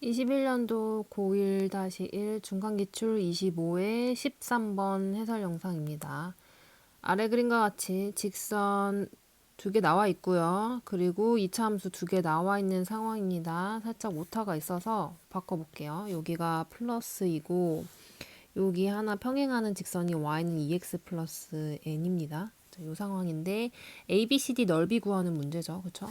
21년도 고1-1 중간기출 25회 13번 해설 영상입니다. 아래 그림과 같이 직선 두 개 나와 있고요. 그리고 이차함수 두 개 나와 있는 상황입니다. 살짝 오타가 있어서 바꿔볼게요. 여기가 플러스이고 여기 하나 평행하는 직선이 y는 2x 플러스 n입니다. 이 상황인데 ABCD 넓이 구하는 문제죠. 그쵸?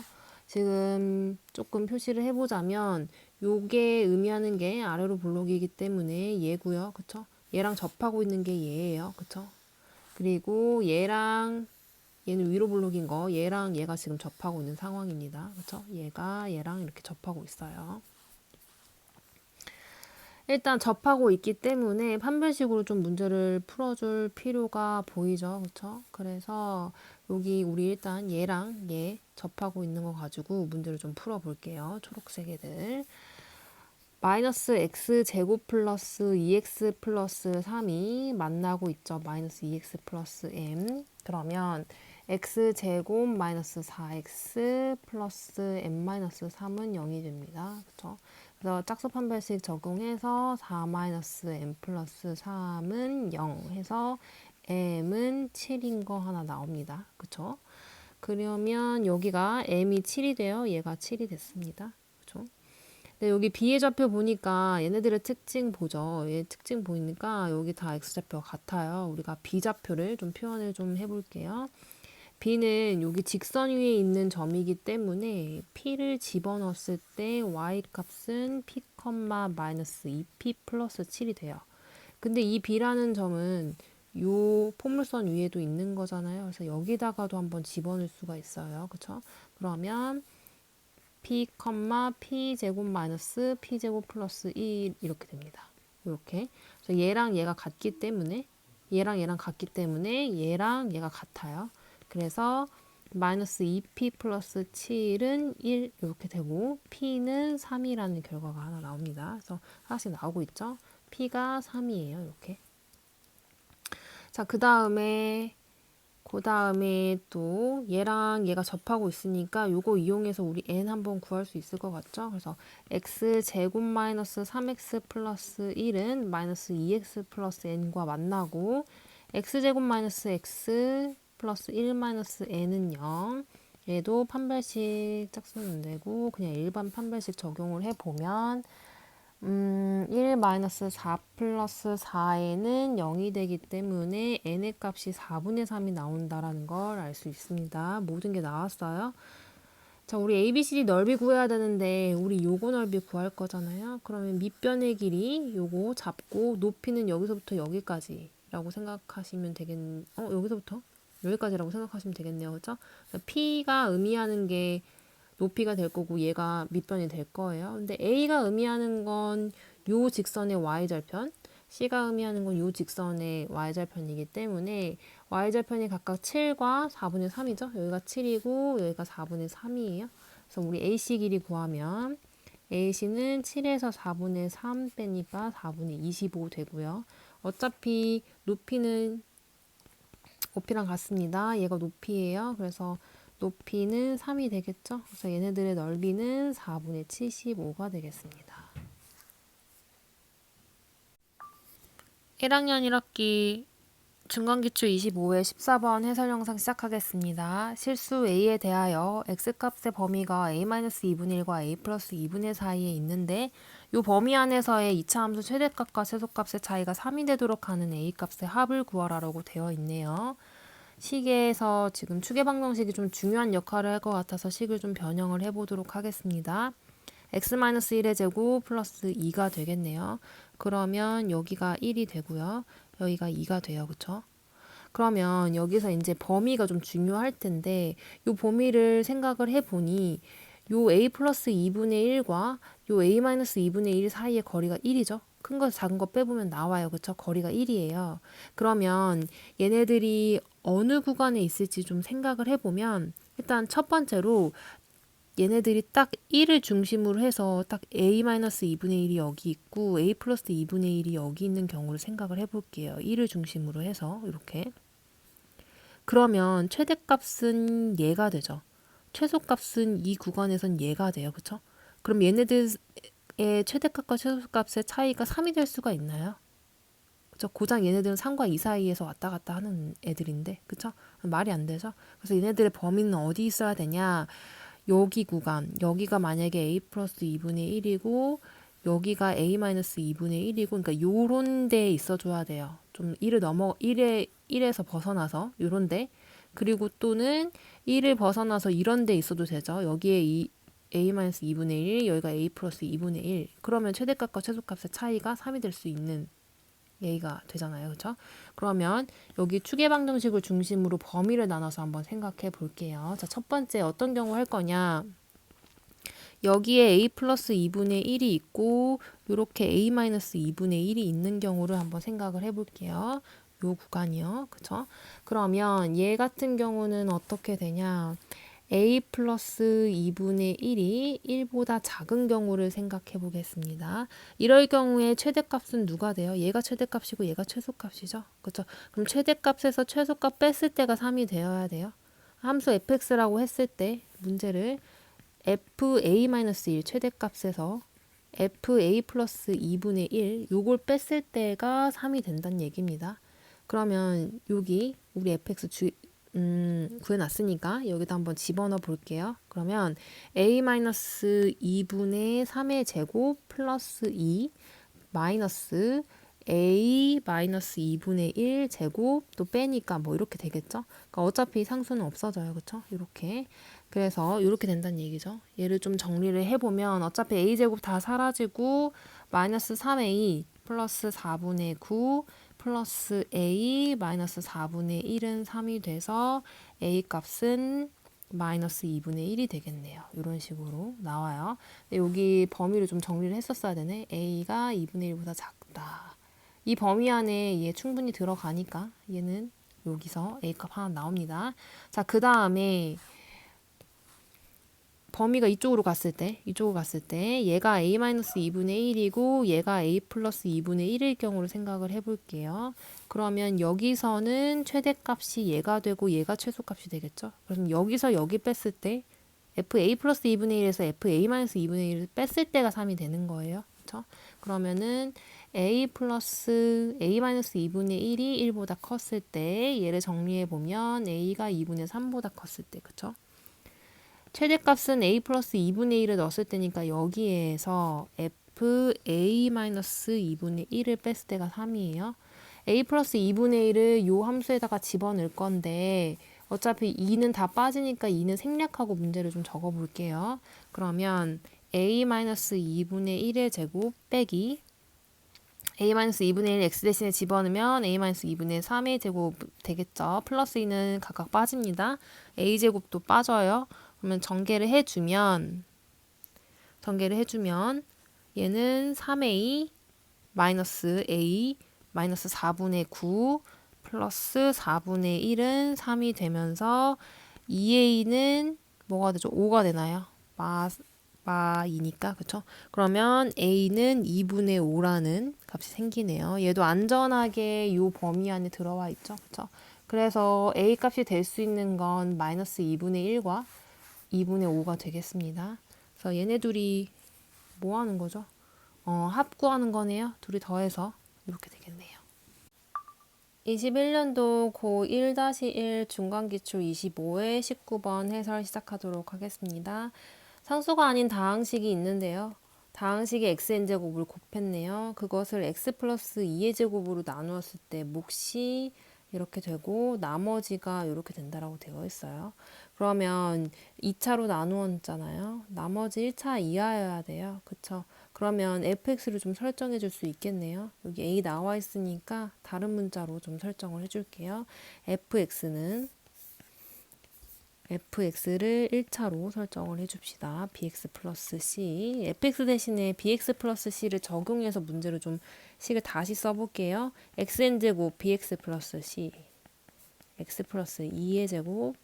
지금 조금 표시를 해보자면 요게 의미하는 게 아래로 볼록이기 때문에 얘고요. 그쵸? 얘랑 접하고 있는 게 얘예요. 그쵸? 그리고 얘랑 얘는 위로 볼록인 거 얘랑 얘가 지금 접하고 있는 상황입니다. 그쵸? 얘가 얘랑 이렇게 접하고 있어요. 일단 접하고 있기 때문에 판별식으로 좀 문제를 풀어줄 필요가 보이죠. 그쵸? 그래서 여기 우리 일단 얘랑 얘 접하고 있는 거 가지고 문제를 좀 풀어볼게요. 초록색 애들. 마이너스 x제곱 플러스 2x 플러스 3이 만나고 있죠. 마이너스 2x 플러스 m. 그러면 x제곱 마이너스 4x 플러스 m 마이너스 3은 0이 됩니다. 그쵸? 그래서 짝수 판별식 적용해서 4 마이너스 m 플러스 3은 0 해서 m은 7인 거 하나 나옵니다. 그쵸? 그러면 여기가 m이 7이 돼요. 얘가 7이 됐습니다. 그쵸? 네, 여기 B의 좌표 보니까 얘네들의 특징 보죠. 얘 특징 보니까 여기 다 X좌표가 같아요. 우리가 B좌표를 좀 표현을 좀 해볼게요. B는 여기 직선 위에 있는 점이기 때문에 P를 집어넣었을 때 Y 값은 P, 마이너스 2P 플러스 7이 돼요. 근데 이 B라는 점은 요 포물선 위에도 있는 거잖아요. 그래서 여기다가도 한번 집어넣을 수가 있어요. 그쵸? 그러면 P, P제곱 마이너스 P제곱 플러스 1 이렇게 됩니다. 이렇게. 그래서 얘랑 얘가 같기 때문에 얘랑 같기 때문에 얘랑 얘가 같아요. 그래서 마이너스 2P 플러스 7은 1 이렇게 되고 P는 3이라는 결과가 하나 나옵니다. 그래서 하나씩 나오고 있죠. P가 3이에요. 이렇게. 자, 그 다음에 또 얘랑 얘가 접하고 있으니까 요거 이용해서 우리 n 한번 구할 수 있을 것 같죠? 그래서 x제곱 마이너스 3x 플러스 1은 마이너스 2x 플러스 n과 만나고 x제곱 마이너스 x 플러스 1 마이너스 n은 0. 얘도 판별식 짝수는 되고 그냥 일반 판별식 적용을 해보면 1-4 플러스 4에는 0이 되기 때문에 n의 값이 4분의 3이 나온다라는 걸 알 수 있습니다. 모든 게 나왔어요. 자, 우리 ABCD 넓이 구해야 되는데 우리 요거 넓이 구할 거잖아요. 그러면 밑변의 길이 요거 잡고 높이는 여기서부터 여기까지라고 생각하시면 여기서부터 여기까지라고 생각하시면 되겠네요. 그렇죠? P가 의미하는 게 높이가 될 거고 얘가 밑변이 될 거예요. 근데 A가 의미하는 건 요 직선의 y절편, C가 의미하는 건 요 직선의 y절편이기 때문에 y절편이 각각 7과 4분의 3이죠. 여기가 7이고 여기가 4분의 3이에요. 그래서 우리 AC 길이 구하면 AC는 7에서 4분의 3 빼니까 4분의 25 되고요. 어차피 높이는 높이랑 같습니다. 얘가 높이예요. 그래서 높이는 3이 되겠죠? 그래서 얘네들의 넓이는 4분의 75가 되겠습니다. 1학년 1학기 중간기출 25회 14번 해설 영상 시작하겠습니다. 실수 A에 대하여 X값의 범위가 A-2분의 1과 A 플러스 2분의 1 사이에 있는데 이 범위 안에서의 2차 함수 최대값과 최소값의 차이가 3이 되도록 하는 A값의 합을 구하라고 되어 있네요. 식에서 지금 추계방정식이 좀 중요한 역할을 할 것 같아서 식을 좀 변형을 해보도록 하겠습니다. x-1의 제곱 플러스 2가 되겠네요. 그러면 여기가 1이 되고요. 여기가 2가 돼요. 그쵸? 그러면 여기서 이제 범위가 좀 중요할 텐데 이 범위를 생각을 해보니 요 a 플러스 2분의 1과 요 a-2분의 1 사이의 거리가 1이죠. 큰 거 작은 거 빼보면 나와요. 그쵸? 거리가 1이에요. 그러면 얘네들이 어느 구간에 있을지 좀 생각을 해보면 일단 첫 번째로 얘네들이 딱 1을 중심으로 해서 딱 a-2분의 1이 여기 있고 a 플러스 2분의 1이 여기 있는 경우를 생각을 해볼게요. 1을 중심으로 해서 이렇게. 그러면 최대값은 얘가 되죠. 최소값은 이 구간에선 얘가 돼요. 그쵸? 그럼 얘네들 최대값과 최소값의 차이가 3이 될 수가 있나요? 그쵸? 고작 얘네들은 3과 2 사이에서 왔다 갔다 하는 애들인데, 그쵸? 말이 안 되죠? 그래서 얘네들의 범위는 어디 있어야 되냐? 여기 구간, 여기가 만약에 a 플러스 2분의 1이고, 여기가 a 마이너스 2분의 1이고, 그러니까 요런 데에 있어줘야 돼요. 좀 1에서 벗어나서, 요런 데. 그리고 또는 1을 벗어나서 이런 데 있어도 되죠. 여기에 a 마이너스 2분의 1, 여기가 a 플러스 2분의 1. 그러면 최대값과 최소값의 차이가 3이 될 수 있는 얘기가 되잖아요. 그렇죠? 그러면 여기 추계방정식을 중심으로 범위를 나눠서 한번 생각해 볼게요. 자, 첫 번째 어떤 경우 할 거냐? 여기에 a 플러스 2분의 1이 있고 이렇게 a 마이너스 2분의 1이 있는 경우를 한번 생각을 해 볼게요. 요 구간이요. 그쵸? 그러면 얘 같은 경우는 어떻게 되냐? a 플러스 2분의 1이 1보다 작은 경우를 생각해 보겠습니다. 이럴 경우에 최대값은 누가 돼요? 얘가 최대값이고 얘가 최소값이죠. 그렇죠? 그럼 최대값에서 최소값 뺐을 때가 3이 되어야 돼요. 함수 fx라고 했을 때 문제를 fa-1 최대값에서 fa 플러스 2분의 1 요걸 뺐을 때가 3이 된다는 얘기입니다. 그러면 여기 우리 fx 구해놨으니까 여기다 한번 집어넣어 볼게요. 그러면 a-2분의 3의 제곱 플러스 2 마이너스 a-2분의 1 제곱 또 빼니까 뭐 이렇게 되겠죠. 그러니까 어차피 상수는 없어져요. 그쵸? 이렇게. 그래서 이렇게 된다는 얘기죠. 얘를 좀 정리를 해보면 어차피 a제곱 다 사라지고 마이너스 3a 플러스 4분의 9 플러스 a 마이너스 4분의 1은 3이 돼서 a 값은 마이너스 2분의 1이 되겠네요. 이런 식으로 나와요. 근데 여기 범위를 좀 정리를 했었어야 되네. a가 2분의 1보다 작다. 이 범위 안에 얘 충분히 들어가니까 얘는 여기서 a 값 하나 나옵니다. 자, 그 다음에 범위가 이쪽으로 갔을 때 얘가 a-2분의 1이고 얘가 a 플러스 2분의 1일 경우를 생각을 해볼게요. 그러면 여기서는 최대값이 얘가 되고 얘가 최소값이 되겠죠. 그럼 여기서 여기 뺐을 때 fa 플러스 2분의 1에서 fa 마이너스 2분의 1을 뺐을 때가 3이 되는 거예요. 그렇죠? 그러면은 a 플러스 a 마이너스 2분의 1이 1보다 컸을 때 얘를 정리해 보면 a가 2분의 3보다 컸을 때 그렇죠? 최대값은 a 플러스 2분의 1을 넣었을 때니까 여기에서 fa-2분의 1을 뺐을 때가 3이에요. a 플러스 2분의 1을 요 함수에다가 집어넣을 건데 어차피 2는 다 빠지니까 2는 생략하고 문제를 좀 적어 볼게요. 그러면 a-2분의 1의 제곱 빼기 a-2분의 1 x 대신에 집어넣으면 a-2분의 3의 제곱 되겠죠. 플러스 2는 각각 빠집니다. a제곱도 빠져요. 그러면 전개를 해주면 얘는 3a 마이너스 a 마이너스 4분의 9 플러스 4분의 1은 3이 되면서 2a는 뭐가 되죠? 5가 되나요? 마이니까 그쵸? 그러면 a는 2분의 5라는 값이 생기네요. 얘도 안전하게 이 범위 안에 들어와 있죠. 그쵸? 그래서 a 값이 될 수 있는 건 마이너스 2분의 1과 2분의 5가 되겠습니다. 그래서 얘네 둘이 뭐 하는 거죠? 합구하는 거네요. 둘이 더해서 이렇게 되겠네요. 21년도 고1-1 중간기출 25회 19번 해설 시작하도록 하겠습니다. 상수가 아닌 다항식이 있는데요. 다항식의 xn제곱을 곱했네요. 그것을 x 플러스 2의 제곱으로 나누었을 때 몫이 이렇게 되고 나머지가 이렇게 된다라고 되어 있어요. 그러면 2차로 나누었잖아요. 나머지 1차 이하여야 돼요. 그쵸? 그러면 fx를 좀 설정해 줄 수 있겠네요. 여기 a 나와 있으니까 다른 문자로 좀 설정을 해 줄게요. fx를 1차로 설정을 해줍시다. bx 플러스 c fx 대신에 bx 플러스 c를 적용해서 문제를 좀 식을 다시 써볼게요. xn제곱 bx 플러스 c x 플러스 2의 제곱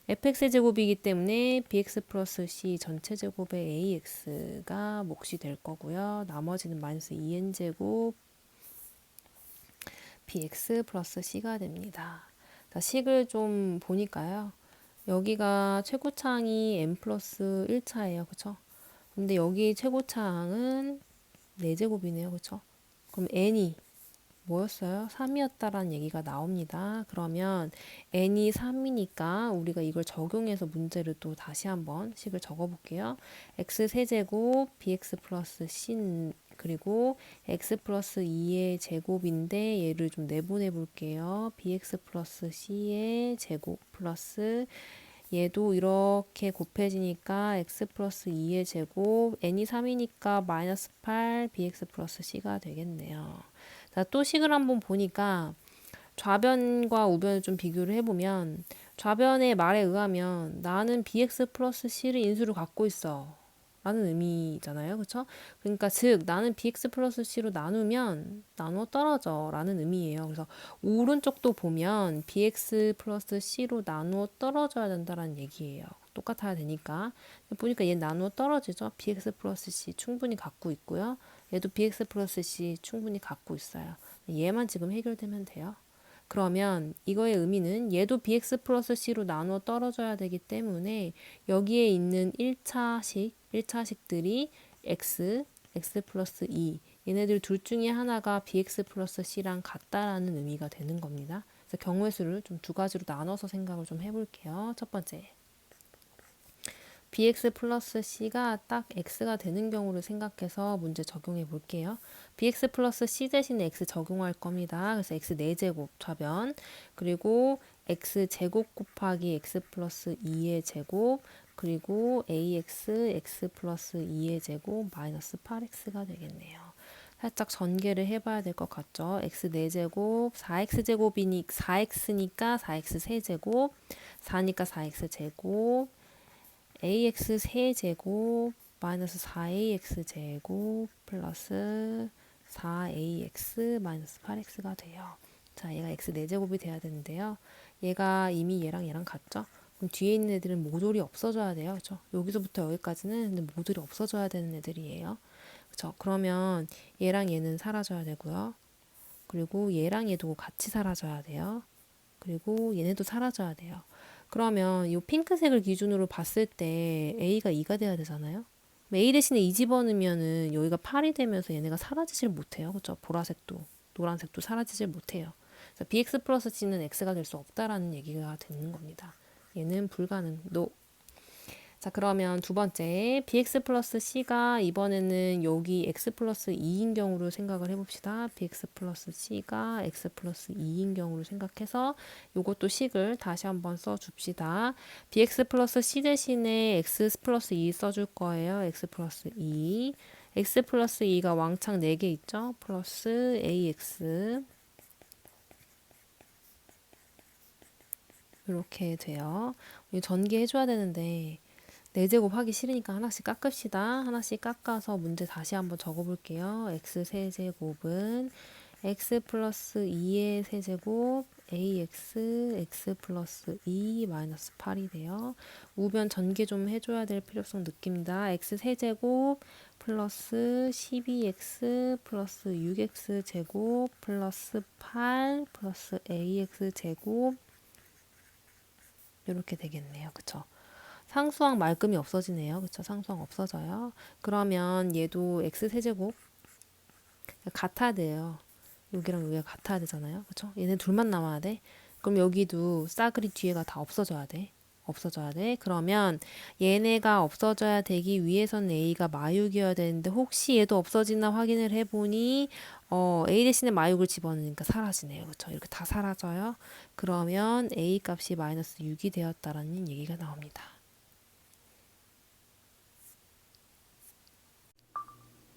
fx의 제곱이기 때문에 bx 플러스 c 전체 제곱의 ax가 몫이 될 거고요. 나머지는 마이너스 2n제곱 bx 플러스 c가 됩니다. 자, 식을 좀 보니까요. 여기가 최고창이 n 플러스 1차예요. 그쵸? 근데 여기 최고차항은 4제곱이네요. 그쵸? 그럼 n이 뭐였어요? 3이었다라는 얘기가 나옵니다. 그러면 n이 3이니까 우리가 이걸 적용해서 문제를 또 다시 한번 식을 적어볼게요. x 세제곱 bx 플러스 c 그리고 x 플러스 2의 제곱인데 얘를 좀 내보내 볼게요. bx 플러스 c의 제곱 플러스 얘도 이렇게 곱해지니까 x 플러스 2의 제곱 n이 3이니까 마이너스 8 bx 플러스 c가 되겠네요. 자, 또 식을 한번 보니까 좌변과 우변을 좀 비교를 해보면 좌변의 말에 의하면 나는 bx 플러스 c를 인수로 갖고 있어 라는 의미잖아요. 그쵸? 그러니까 즉 나는 bx 플러스 c로 나누면 나누어 떨어져 라는 의미예요. 그래서 오른쪽도 보면 bx 플러스 c로 나누어 떨어져야 된다는 얘기예요. 똑같아야 되니까. 보니까 얘 나누어 떨어지죠. bx 플러스 c 충분히 갖고 있고요. 얘도 bx 플러스 c 충분히 갖고 있어요. 얘만 지금 해결되면 돼요. 그러면 이거의 의미는 얘도 bx 플러스 c로 나누어 떨어져야 되기 때문에 여기에 있는 1차식들이 x 플러스 2 얘네들 둘 중에 하나가 bx 플러스 c랑 같다라는 의미가 되는 겁니다. 그래서 경우의 수를 좀 두 가지로 나눠서 생각을 좀 해볼게요. 첫 번째 bx 플러스 c가 딱 x가 되는 경우를 생각해서 문제 적용해 볼게요. bx 플러스 c 대신에 x 적용할 겁니다. 그래서 x 4제곱 좌변 그리고 x 제곱 곱하기 x 플러스 2의 제곱 그리고 ax x 플러스 2의 제곱 마이너스 8x가 되겠네요. 살짝 전개를 해봐야 될 것 같죠. x 4제곱 4x제곱이니 4x니까 4x 세제곱 4니까 4x 제곱 ax 세제곱 마이너스 4ax 제곱 플러스 4ax 마이너스 8x가 돼요. 자, 얘가 x 4제곱이 돼야 되는데요. 얘가 이미 얘랑 같죠? 그럼 뒤에 있는 애들은 모듈이 없어져야 돼요. 그렇죠? 여기서부터 여기까지는 근데 모듈이 없어져야 되는 애들이에요. 그렇죠? 그러면 얘랑 얘는 사라져야 되고요. 그리고 얘랑 얘도 같이 사라져야 돼요. 그리고 얘네도 사라져야 돼요. 그러면 이 핑크색을 기준으로 봤을 때 A가 2가 돼야 되잖아요. A 대신에 2 집어넣으면은 여기가 8이 되면서 얘네가 사라지질 못해요. 그렇죠? 보라색도 노란색도 사라지질 못해요. 그래서 BX 플러스 C는 X가 될 수 없다라는 얘기가 되는 겁니다. 얘는 불가능. No. 자, 그러면 두 번째 bx 플러스 c가 이번에는 여기 x 플러스 2인 경우로 생각을 해봅시다. bx 플러스 c가 x 플러스 2인 경우로 생각해서 이것도 식을 다시 한번 써줍시다. bx 플러스 c 대신에 x 플러스 2 써줄 거예요. x 플러스 2 x 플러스 2가 왕창 4개 있죠. 플러스 ax 이렇게 돼요. 전개해줘야 되는데 4제곱 하기 싫으니까 하나씩 깎읍시다. 하나씩 깎아서 문제 다시 한번 적어볼게요. x 세제곱은 x 플러스 2의 세제곱 ax x 플러스 2 마이너스 8이 돼요. 우변 전개 좀 해줘야 될 필요성 느낍니다. x 세제곱 플러스 12x 플러스 6x 제곱 플러스 8 플러스 ax 제곱 이렇게 되겠네요. 그쵸? 상수항 말끔이 없어지네요. 그쵸? 상수항 없어져요. 그러면 얘도 x 세제곱 같아야 돼요. 여기랑 여기가 같아야 되잖아요. 그쵸? 얘네 둘만 남아야 돼. 그럼 여기도 싸그리 뒤에가 다 없어져야 돼. 없어져야 돼. 그러면 얘네가 없어져야 되기 위해서는 A가 마육이어야 되는데 혹시 얘도 없어지나 확인을 해보니 A 대신에 마육을 집어넣으니까 사라지네요. 그쵸? 이렇게 다 사라져요. 그러면 A 값이 마이너스 6이 되었다라는 얘기가 나옵니다.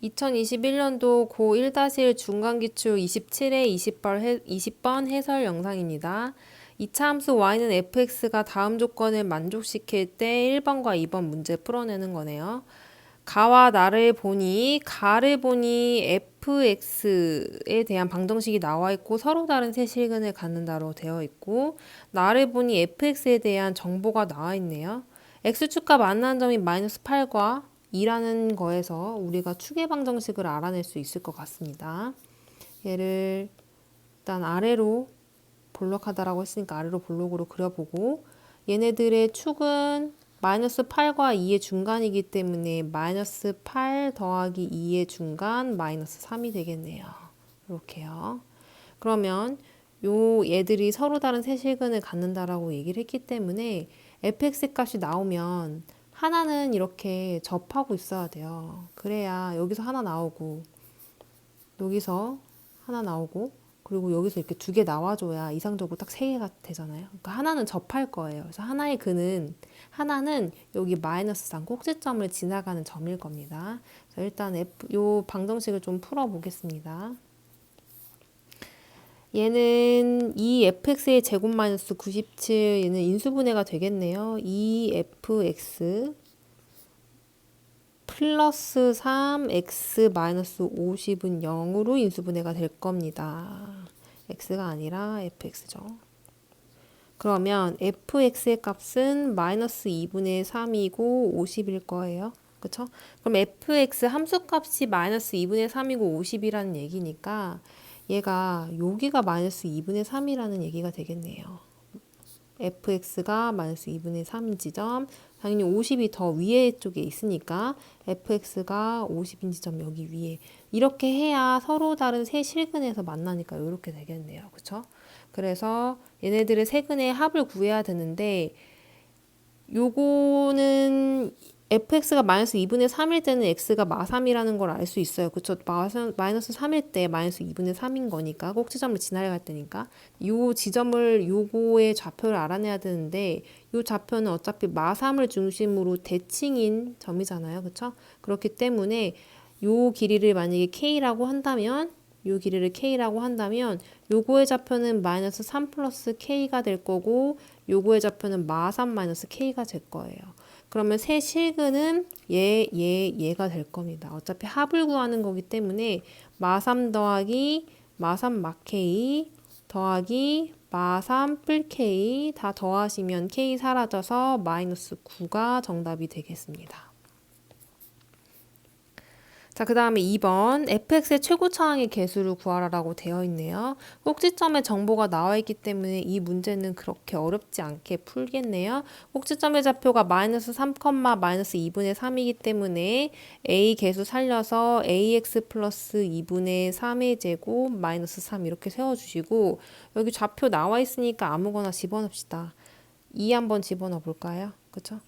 2021년도 고1-1 중간기출 27회 20번 해설 영상입니다. 2차 함수 y는 fx가 다음 조건을 만족시킬 때 1번과 2번 문제 풀어내는 거네요. 가와 나를 보니 fx에 대한 방정식이 나와 있고 서로 다른 세 실근을 갖는다로 되어 있고 나를 보니 fx에 대한 정보가 나와 있네요. x축과 만나는 점이 마이너스 8과 2라는 거에서 우리가 추계 방정식을 알아낼 수 있을 것 같습니다. 얘를 일단 아래로 볼록하다라고 했으니까 아래로 볼록으로 그려보고 얘네들의 축은 마이너스 8과 2의 중간이기 때문에 마이너스 8 더하기 2의 중간 마이너스 3이 되겠네요. 이렇게요. 그러면 요 얘들이 서로 다른 세실근을 갖는다라고 얘기를 했기 때문에 fx 값이 나오면 하나는 이렇게 접하고 있어야 돼요. 그래야 여기서 하나 나오고 여기서 하나 나오고 그리고 여기서 이렇게 두 개 나와줘야 이상적으로 딱 세 개가 되잖아요. 그러니까 하나는 접할 거예요. 그래서 하나의 근은 하나는 여기 마이너스 3 꼭지점을 지나가는 점일 겁니다. 그래서 일단 요 방정식을 좀 풀어보겠습니다. 얘는 2fx의 제곱 마이너스 97 얘는 인수분해가 되겠네요. 2fx 플러스 3x 마이너스 50은 0으로 인수분해가 될 겁니다. x가 아니라 fx죠. 그러면 fx의 값은 마이너스 2분의 3이고 50일 거예요. 그쵸? 그럼 fx 함수값이 마이너스 2분의 3이고 50이라는 얘기니까 얘가 여기가 마이너스 2분의 3이라는 얘기가 되겠네요. fx가 마이너스 2분의 3인 지점, 당연히 50이 더 위에 쪽에 있으니까 fx가 50인 지점 여기 위에 이렇게 해야 서로 다른 세 실근에서 만나니까 이렇게 되겠네요. 그쵸? 그래서 얘네들의 세 근의 합을 구해야 되는데 요거는 fx가 마이너스 2분의 3일 때는 x가 마3이라는 걸 알 수 있어요. 그쵸? 마이너스 3일 때 마이너스 2분의 3인 거니까 꼭지점을 지나갈 때니까 요 지점을 요거의 좌표를 알아내야 되는데 요 좌표는 어차피 마3을 중심으로 대칭인 점이잖아요. 그쵸? 그렇기 때문에 요 길이를 만약에 k라고 한다면 요 길이를 k라고 한다면 요거의 좌표는 마이너스 3 플러스 k가 될 거고 요거의 좌표는 마3 마이너스 k가 될 거예요. 그러면 세 실근은 얘가 될 겁니다. 어차피 합을 구하는 거기 때문에 마3 더하기 마3 마k 더하기 마3 뿔 k 다 더하시면 k 사라져서 마이너스 9가 정답이 되겠습니다. 자, 그 다음에 2번 fx의 최고 차항의 개수를 구하라라고 되어 있네요. 꼭지점에 정보가 나와 있기 때문에 이 문제는 그렇게 어렵지 않게 풀겠네요. 꼭지점의 좌표가 마이너스 3, 마이너스 2분의 3이기 때문에 a 개수 살려서 ax 플러스 2분의 3의 제곱 마이너스 3 이렇게 세워주시고 여기 좌표 나와 있으니까 아무거나 집어넣읍시다. 2 한번 집어넣어 볼까요? 그쵸?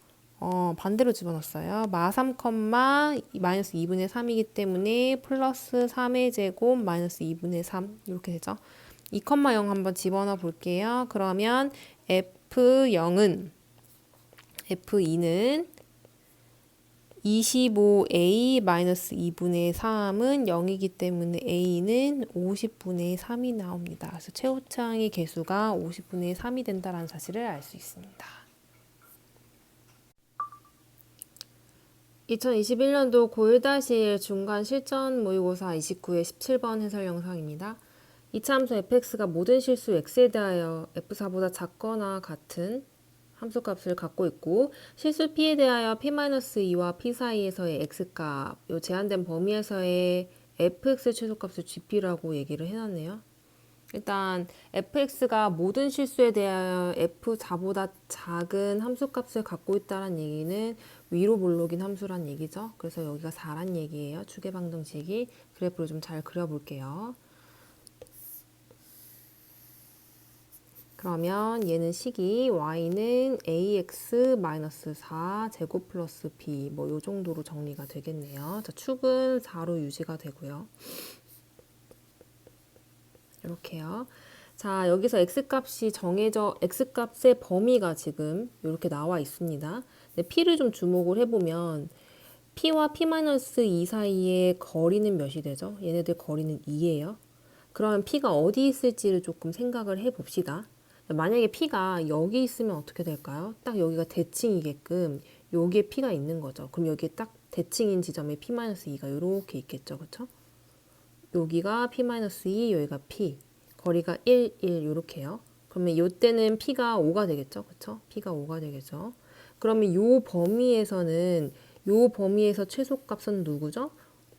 반대로 집어넣었어요. 마3, 마이너스 2분의 3이기 때문에 플러스 3의 제곱 마이너스 2분의 3 이렇게 되죠. 2,0 한번 집어넣어 볼게요. 그러면 F2는 25a 마이너스 2분의 3은 0이기 때문에 a는 50분의 3이 나옵니다. 그래서 최고차항의 개수가 50분의 3이 된다는 사실을 알 수 있습니다. 2021년도 고1-1 중간 실전 모의고사 29의 17번 해설 영상입니다. 이차함수 fx가 모든 실수 x에 대하여 f4보다 작거나 같은 함수값을 갖고 있고 실수 p에 대하여 p-2와 p 사이에서의 x값, 요 제한된 범위에서의 fx 최소값을 gp라고 얘기를 해놨네요. 일단 fx가 모든 실수에 대하여 f4보다 작은 함수값을 갖고 있다는 얘기는 위로 몰록인 함수란 얘기죠. 그래서 여기가 4란 얘기예요. 추계 방정식이. 그래프를 좀 잘 그려볼게요. 그러면 얘는 식이 y는 ax-4 제곱 플러스 b 뭐 요 정도로 정리가 되겠네요. 자, 축은 4로 유지가 되고요. 이렇게요. 자, 여기서 x값이 정해져, x값의 범위가 지금 이렇게 나와 있습니다. 네, p를 좀 주목을 해보면 p와 p-2 사이의 거리는 몇이 되죠? 얘네들 거리는 2예요. 그러면 p가 어디 있을지를 조금 생각을 해봅시다. 만약에 p가 여기 있으면 어떻게 될까요? 딱 여기가 대칭이게끔 여기에 p가 있는 거죠. 그럼 여기에 딱 대칭인 지점에 p-2가 이렇게 있겠죠. 그쵸? 여기가 p-2, 여기가 p. 거리가 1, 1 이렇게요. 그러면 이때는 p가 5가 되겠죠. 그쵸? p가 5가 되겠죠. 그러면 요 범위에서는 요 범위에서 최소값은 누구죠?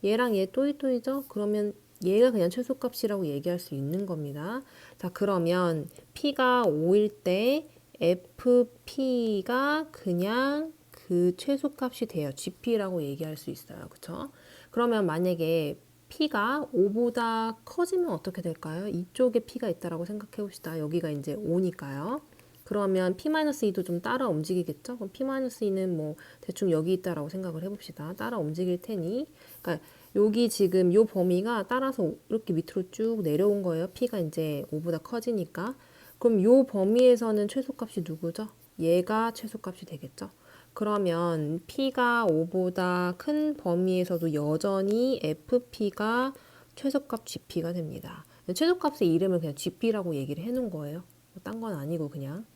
얘랑 얘 또이또이죠? 그러면 얘가 그냥 최소값이라고 얘기할 수 있는 겁니다. 자, 그러면 p가 5일 때 fp가 그냥 그 최소값이 돼요. GP라고 얘기할 수 있어요. 그쵸? 그러면 만약에 P가 5보다 커지면 어떻게 될까요? 이쪽에 P가 있다라고 생각해 봅시다. 여기가 이제 5니까요. 그러면 P-2도 좀 따라 움직이겠죠? 그럼 P-2는 뭐 대충 여기 있다라고 생각을 해봅시다. 따라 움직일 테니. 그러니까 여기 지금 요 범위가 따라서 이렇게 밑으로 쭉 내려온 거예요. P가 이제 5보다 커지니까. 그럼 요 범위에서는 최소값이 누구죠? 얘가 최소값이 되겠죠? 그러면 P가 5보다 큰 범위에서도 여전히 FP가 최소값 GP가 됩니다. 최소값의 이름을 그냥 GP라고 얘기를 해놓은 거예요. 딴 건 아니고 그냥.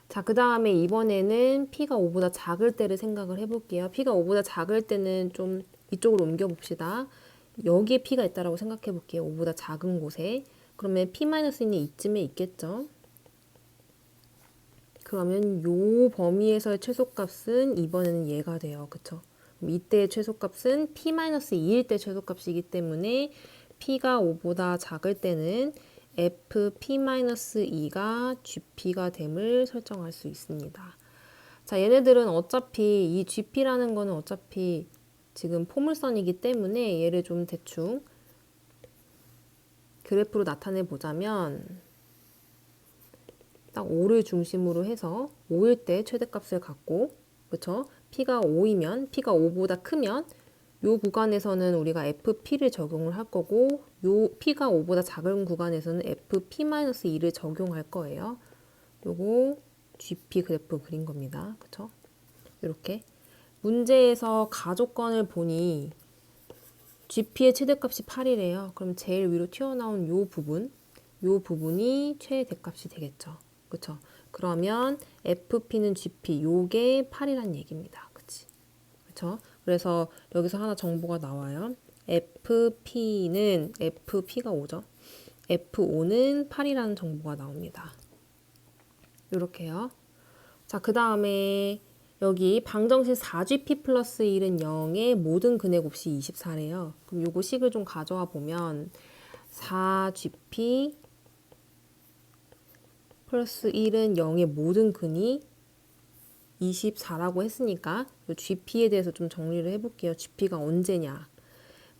자, 그 다음에 이번에는 P가 5보다 작을 때를 생각을 해볼게요. P가 5보다 작을 때는 좀 이쪽으로 옮겨봅시다. 여기에 P가 있다라고 생각해 볼게요. 5보다 작은 곳에. 그러면 P-2는 이쯤에 있겠죠. 그러면 요 범위에서의 최소값은 이번에는 얘가 돼요. 그쵸? 그럼 이때의 최소값은 P-2일 때 최소값이기 때문에 P가 5보다 작을 때는 FP-2가 GP가 됨을 설정할 수 있습니다. 자, 얘네들은 어차피 이 GP라는 거는 어차피 지금 포물선이기 때문에 얘를 좀 대충 그래프로 나타내 보자면 딱 5를 중심으로 해서 5일 때 최대값을 갖고, 그쵸? P가 5이면, P가 5보다 크면 요 구간에서는 우리가 FP를 적용을 할 거고, 요 P가 5보다 작은 구간에서는 FP-2를 적용할 거예요. 요거 GP 그래프 그린 겁니다. 그쵸? 이렇게 문제에서 가조건을 보니 GP의 최대값이 8이래요. 그럼 제일 위로 튀어나온 요 부분이 최대값이 되겠죠. 그쵸? 그러면 FP는 GP, 요게 8이란 얘기입니다. 그치? 그쵸? 그래서 여기서 하나 정보가 나와요. FP가 5죠. F5는 8이라는 정보가 나옵니다. 요렇게요. 자, 그 다음에 여기 방정식 4GP 플러스 1은 0에 모든 근의 곱이 24래요. 그럼 요거 식을 좀 가져와 보면 4GP 플러스 1은 0의 모든 근이 24라고 했으니까 GP에 대해서 좀 정리를 해볼게요. GP가 언제냐?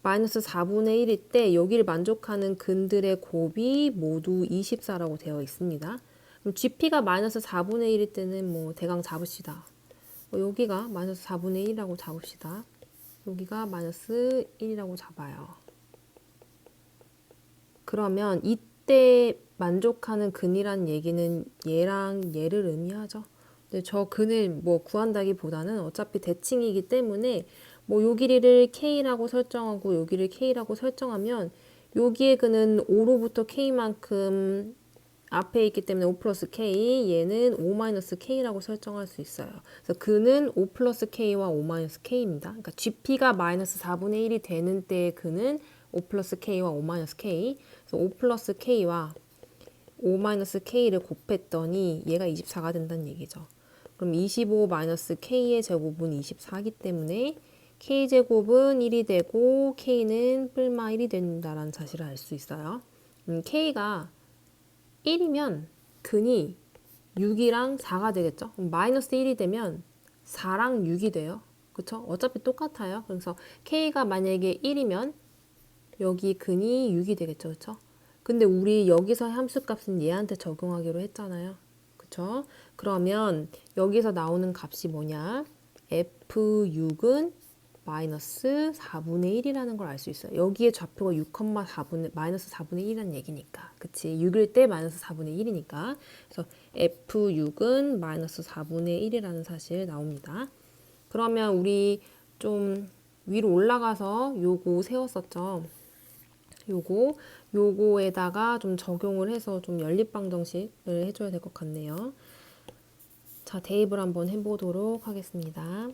마이너스 4분의 1일 때 여기를 만족하는 근들의 곱이 모두 24라고 되어 있습니다. 그럼 GP가 마이너스 4분의 1일 때는 뭐 대강 잡읍시다. 여기가 마이너스 4분의 1이라고 잡읍시다. 여기가 마이너스 1이라고 잡아요. 그러면 이때 만족하는 근이란 얘기는 얘랑 얘를 의미하죠. 근데 저 근을 뭐 구한다기보다는 어차피 대칭이기 때문에 뭐 요 길이를 K라고 설정하고 요 길이를 K라고 설정하면 여기의 근은 5로부터 K만큼 앞에 있기 때문에 5 플러스 K, 얘는 5 마이너스 K라고 설정할 수 있어요. 그래서 근은 5 플러스 K와 5 마이너스 K입니다. 그러니까 GP가 마이너스 4분의 1이 되는 때의 근은 5 플러스 K와 5 마이너스 K. 그래서 5 플러스 K와 5 마이너스 K를 곱했더니 얘가 24가 된다는 얘기죠. 그럼 25 마이너스 K의 제곱은 24이기 때문에 K제곱은 1이 되고 K는 뿔마 1이 된다는 사실을 알 수 있어요. K가 1이면 근이 6이랑 4가 되겠죠. 그럼 마이너스 1이 되면 4랑 6이 돼요. 그쵸? 어차피 똑같아요. 그래서 K가 만약에 1이면 여기 근이 6이 되겠죠. 그쵸? 근데 우리 여기서 함수값은 얘한테 적용하기로 했잖아요. 그쵸? 그러면 여기서 나오는 값이 뭐냐? F6은 마이너스 4분의 1이라는 걸 알 수 있어요. 여기에 좌표가 6,4분의 마이너스 4분의 1이라는 얘기니까. 그치? 6일 때 마이너스 4분의 1이니까. 그래서 F6은 마이너스 4분의 1이라는 사실 나옵니다. 그러면 우리 좀 위로 올라가서 요거 세웠었죠. 요거에다가 좀 적용을 해서 좀 연립방정식을 해줘야 될 것 같네요. 자, 대입을 한번 해보도록 하겠습니다.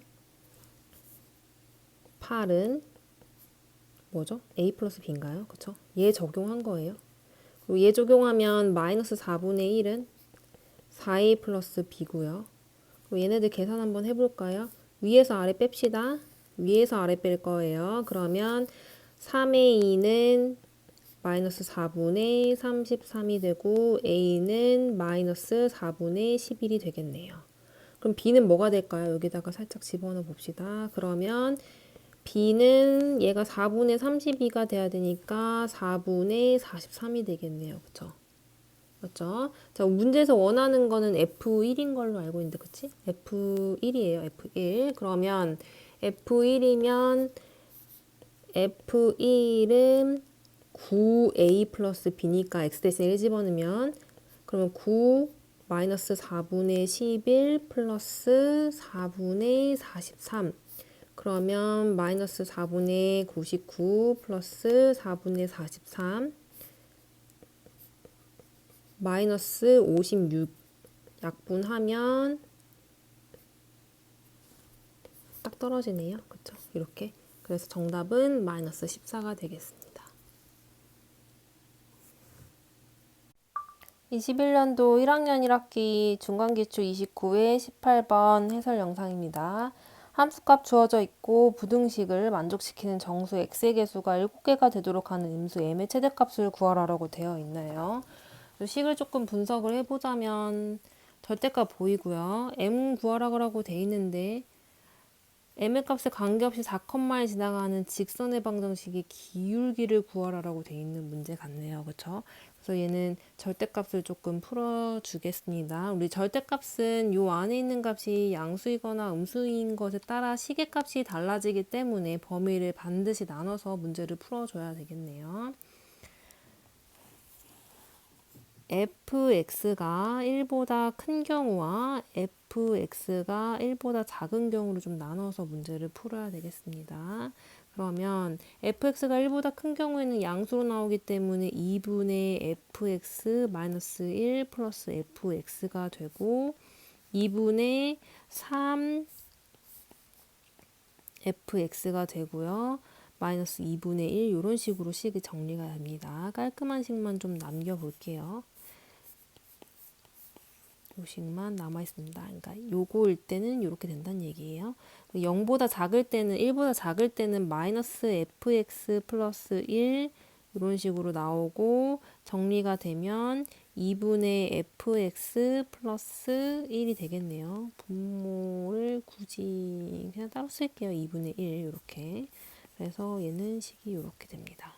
8은 뭐죠? A 플러스 B인가요? 그쵸? 얘 적용한 거예요. 그리고 얘 적용하면 마이너스 4분의 1은 4A 플러스 B고요. 그리고 얘네들 계산 한번 해볼까요? 위에서 아래 뺍시다. 위에서 아래 뺄 거예요. 그러면 3A는 마이너스 4분의 33이 되고 A는 마이너스 4분의 11이 되겠네요. 그럼 b는 뭐가 될까요? 여기다가 살짝 집어넣어 봅시다. 그러면 b는 얘가 4분의 32가 돼야 되니까 4분의 43이 되겠네요. 그쵸? 맞죠? 자, 문제에서 원하는 거는 F1인 걸로 알고 있는데, 그치? F1이에요, F1. 그러면 F1이면 F1은 9A 플러스 B니까 X 대신 1 집어넣으면, 그러면 9 마이너스 4분의 11 플러스 4분의 43. 그러면 마이너스 4분의 99 플러스 4분의 43 마이너스 56 약분하면 딱 떨어지네요. 그쵸? 이렇게. 그래서 정답은 마이너스 14가 되겠습니다. 21년도 1학년 1학기 중간기출 29회 18번 해설 영상입니다. 함수값 주어져 있고 부등식을 만족시키는 정수 x의 개수가 7개가 되도록 하는 음수 m의 최대값을 구하라고 되어 있나요? 식을 조금 분석을 해보자면 절대값 보이고요. m 구하라고 되어 있는데 m의 값에 관계없이 4컴마에 지나가는 직선의 방정식의 기울기를 구하라고 되어 있는 문제 같네요. 그쵸? 그래서 얘는 절대값을 조금 풀어주겠습니다. 우리 절대값은 요 안에 있는 값이 양수이거나 음수인 것에 따라 시계값이 달라지기 때문에 범위를 반드시 나눠서 문제를 풀어줘야 되겠네요. fx가 1보다 큰 경우와 fx가 1보다 작은 경우로 좀 나눠서 문제를 풀어야 되겠습니다. 그러면 fx가 1보다 큰 경우에는 양수로 나오기 때문에 2분의 fx-1 플러스 fx가 되고 2분의 3 fx가 되고요. 마이너스 2분의 1 이런 식으로 식이 정리가 됩니다. 깔끔한 식만 좀 남겨볼게요. 요 식만 남아있습니다. 그러니까 요거일 때는 이렇게 된다는 얘기예요. 0보다 작을 때는 1보다 작을 때는 마이너스 fx 플러스 1 이런 식으로 나오고 정리가 되면 2분의 fx 플러스 1이 되겠네요. 분모를 굳이 그냥 따로 쓸게요. 2분의 1 이렇게. 그래서 얘는 식이 이렇게 됩니다.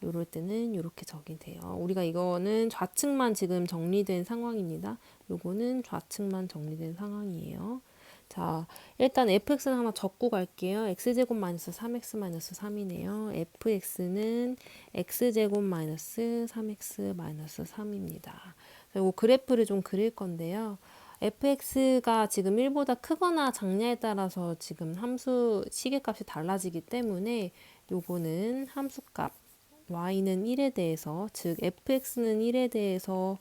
요럴 때는 이렇게 적용돼요. 우리가 이거는 좌측만 지금 정리된 상황입니다. 요거는 좌측만 정리된 상황이에요. 자, 일단 fx는 하나 적고 갈게요. x제곱 마이너스 3x 마이너스 3이네요. fx는 x제곱 마이너스 3x 마이너스 3입니다. 그리고 그래프를 좀 그릴 건데요. fx가 지금 1보다 크거나 작냐에 따라서 지금 함수 시계값이 달라지기 때문에 요거는 함수값 y는 1에 대해서, 즉 fx는 1에 대해서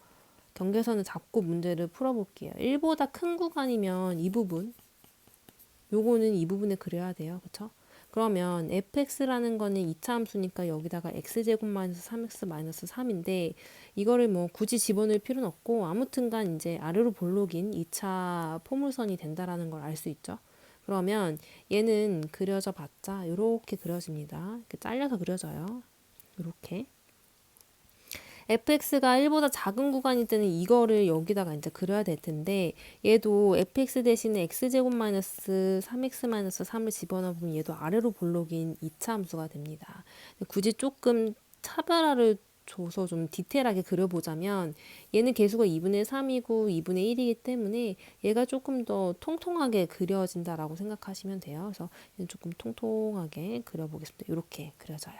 경계선을 잡고 문제를 풀어볼게요. 1보다 큰 구간이면 이 부분, 요거는 이 부분에 그려야 돼요. 그쵸? 그러면 fx라는 거는 2차 함수니까 여기다가 x제곱 마이너스 3x 마이너스 3인데 이거를 뭐 굳이 집어넣을 필요는 없고 아무튼간 이제 아래로 볼록인 2차 포물선이 된다라는 걸 알 수 있죠. 그러면 얘는 그려져 봤자 이렇게 그려집니다. 이렇게 잘려서 그려져요. 이렇게 fx가 1보다 작은 구간일 때는 이거를 여기다가 이제 그려야 될 텐데 얘도 fx 대신에 x제곱 마이너스 3x 마이너스 3을 집어넣으면 얘도 아래로 볼록인 2차 함수가 됩니다. 굳이 조금 차별화를 줘서 좀 디테일하게 그려보자면 얘는 개수가 2분의 3이고 2분의 1이기 때문에 얘가 조금 더 통통하게 그려진다라고 생각하시면 돼요. 그래서 얘는 조금 통통하게 그려보겠습니다. 이렇게 그려져요.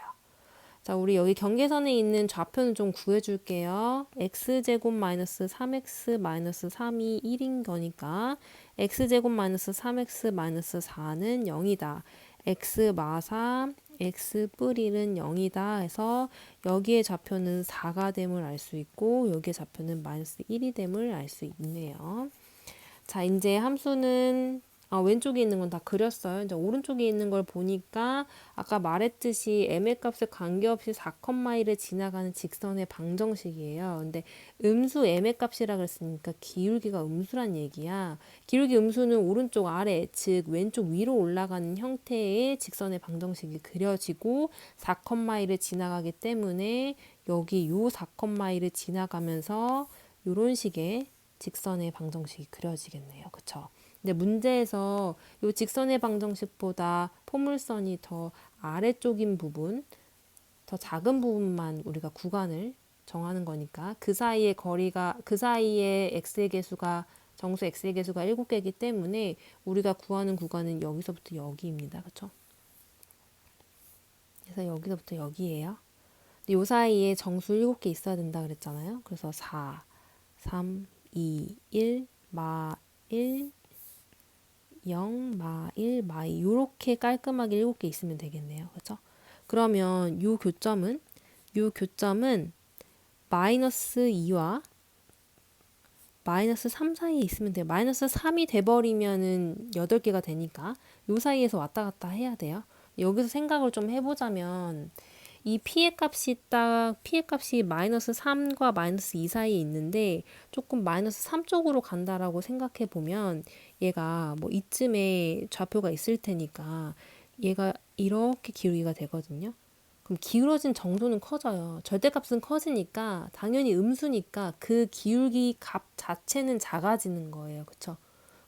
자, 우리 여기 경계선에 있는 좌표는 좀 구해줄게요. x제곱 마이너스 3x 마이너스 3이 1인 거니까 x제곱 마이너스 3x 마이너스 4는 0이다. x 마사 x 뿌리는 0이다 해서 여기에 좌표는 4가 됨을 알 수 있고 여기에 좌표는 마이너스 1이 됨을 알 수 있네요. 자, 이제 함수는 왼쪽에 있는 건 다 그렸어요. 이제 오른쪽에 있는 걸 보니까 아까 말했듯이 m의 값에 관계없이 4,1을 지나가는 직선의 방정식이에요. 근데 음수 m의 값이라 그랬으니까 기울기가 음수란 얘기야. 기울기 음수는 오른쪽 아래, 즉 왼쪽 위로 올라가는 형태의 직선의 방정식이 그려지고 4,1을 지나가기 때문에 여기 요 4,1을 지나가면서 요런 식의 직선의 방정식이 그려지겠네요. 그쵸? 근데 문제에서 이 직선의 방정식보다 포물선이 더 아래쪽인 부분, 더 작은 부분만 우리가 구간을 정하는 거니까 그 사이의 거리가, 그 사이의 x의 개수가, 정수 x의 개수가 7개이기 때문에 우리가 구하는 구간은 여기서부터 여기입니다. 그쵸? 그래서 여기서부터 여기예요. 근데 요 사이에 정수 7개 있어야 된다 그랬잖아요. 그래서 4, 3, 2, 1, 마 1, 0, 마 1, 마 2 요렇게 깔끔하게 7개 있으면 되겠네요. 그렇죠? 그러면 요 교점은 마이너스 2와 마이너스 3 사이에 있으면 돼요. 마이너스 3이 돼버리면은 8개가 되니까 요 사이에서 왔다 갔다 해야 돼요. 여기서 생각을 좀 해보자면 이 P의 값이 마이너스 3과 마이너스 2 사이에 있는데 조금 마이너스 3 쪽으로 간다라고 생각해 보면 얘가 뭐 이쯤에 좌표가 있을 테니까 얘가 이렇게 기울기가 되거든요. 그럼 기울어진 정도는 커져요. 절대값은 커지니까 당연히 음수니까 그 기울기 값 자체는 작아지는 거예요. 그쵸?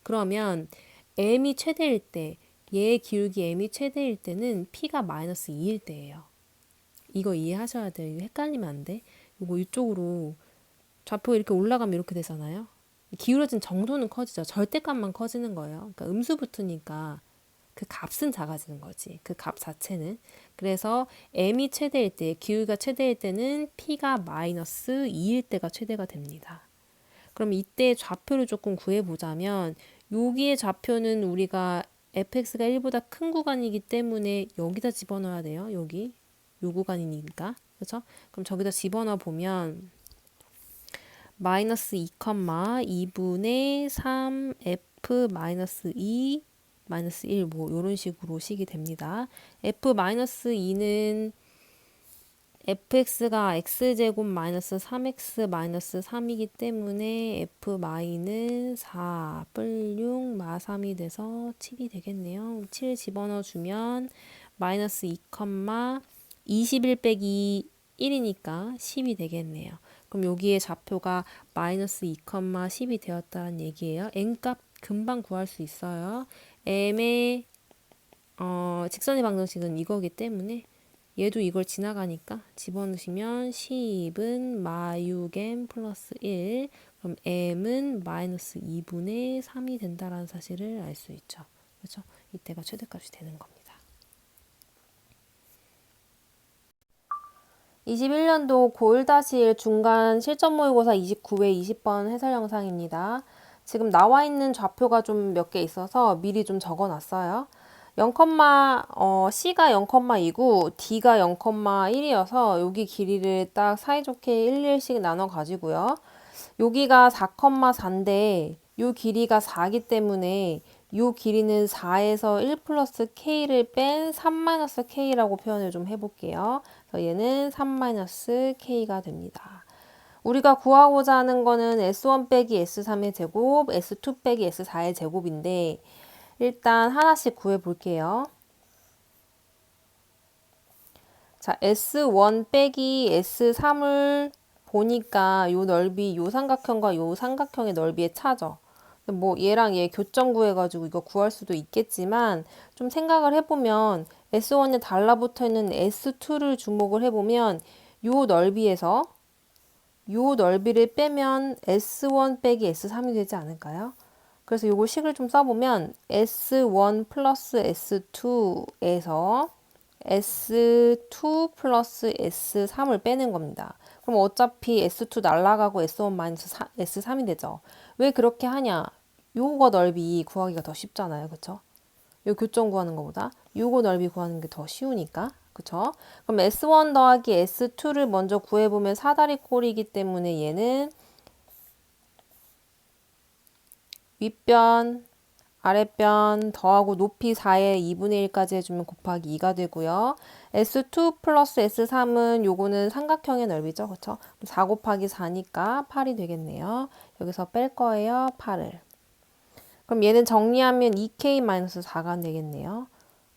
그러면 m이 최대일 때, 얘의 기울기 m이 최대일 때는 p가 마이너스 2일 때예요. 이거 이해하셔야 돼요. 이거 헷갈리면 안 돼. 이거 이쪽으로 좌표 이렇게 올라가면 이렇게 되잖아요. 기울어진 정도는 커지죠. 절대값만 커지는 거예요. 그러니까 음수 붙으니까 그 값은 작아지는 거지. 그 값 자체는. 그래서 m이 최대일 때, 기울기가 최대일 때는 p가 마이너스 2일 때가 최대가 됩니다. 그럼 이때 좌표를 조금 구해보자면 여기의 좌표는 우리가 fx가 1보다 큰 구간이기 때문에 여기다 집어넣어야 돼요. 여기. 요 구간이니까. 그렇죠? 그럼 저기다 집어넣어 보면 마이너스 2,2분의 3f 마이너스 2 마이너스 1 뭐 이런 식으로 식이 됩니다. f 마이너스 2는 fx가 x제곱 마이너스 3x 마이너스 3이기 때문에 f 마이는 4 뿔 6 마 3이 돼서 7이 되겠네요. 7 집어넣어 주면 마이너스 2, 21 빼기 1이니까 10이 되겠네요. 그럼 여기에 좌표가 마이너스 2, 10이 되었다는 얘기예요. n값 금방 구할 수 있어요. m의 직선의 방정식은 이거기 때문에 얘도 이걸 지나가니까 집어넣으시면 10은 마유겜 플러스 1 그럼 m은 마이너스 2분의 3이 된다라는 사실을 알 수 있죠. 그렇죠? 이때가 최대값이 되는 겁니다. 21년도 고1-1 중간 실전 모의고사 29회 20번 해설 영상입니다. 지금 나와 있는 좌표가 좀 몇 개 있어서 미리 좀 적어 놨어요. C가 0,2고 D가 0,1이어서 여기 길이를 딱 사이좋게 1, 1씩 나눠 가지고요. 여기가 4,4인데 요 길이가 4기 때문에 요 길이는 4에서 1 플러스 K를 뺀 3 마이너스 K라고 표현을 좀 해볼게요. 그래서 얘는 3 마이너스 K가 됩니다. 우리가 구하고자 하는 거는 S1 빼기 S3의 제곱, S2 빼기 S4의 제곱인데 일단 하나씩 구해볼게요. 자, S1 빼기 S3을 보니까 요 넓이, 요 삼각형과 요 삼각형의 넓이의 차죠. 뭐 얘랑 얘 교점 구해가지고 이거 구할 수도 있겠지만 좀 생각을 해보면 S1에 달라붙어 있는 S2를 주목을 해보면 요 넓이에서 요 넓이를 빼면 S1 빼기 S3이 되지 않을까요? 그래서 요거 식을 좀 써보면 S1 플러스 S2에서 S2 플러스 S3을 빼는 겁니다. 그럼 어차피 S2 날라가고 S1 마이너스 S3이 되죠. 왜 그렇게 하냐? 요거 넓이 구하기가 더 쉽잖아요. 그쵸? 요 교점 구하는 것보다 요거 넓이 구하는 게 더 쉬우니까. 그쵸? 그럼 S1 더하기 S2를 먼저 구해보면 사다리 꼴이기 때문에 얘는 윗변, 아랫변 더하고 높이 4에 2분의 1까지 해주면 곱하기 2가 되고요. S2 플러스 S3은 요거는 삼각형의 넓이죠. 그쵸? 4 곱하기 4니까 8이 되겠네요. 여기서 뺄 거예요. 8을. 그럼 얘는 정리하면 2K-4가 되겠네요.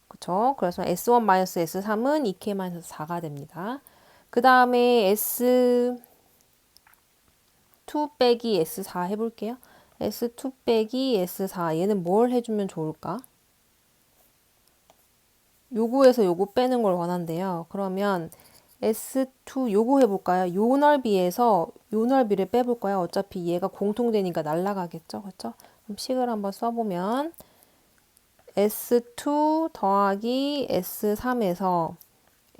그쵸? 그래서 S1-S3은 2K-4가 됩니다. 그 다음에 S2 빼기 S4 해볼게요. S2 빼기 S4 얘는 뭘 해주면 좋을까? 요거에서 요거 빼는 걸 원한대요. 그러면 S2 요거 해볼까요? 요 넓이에서 요 넓이를 빼볼까요? 어차피 얘가 공통되니까 날라가겠죠? 그렇죠? 그럼 식을 한번 써보면 S2 더하기 S3에서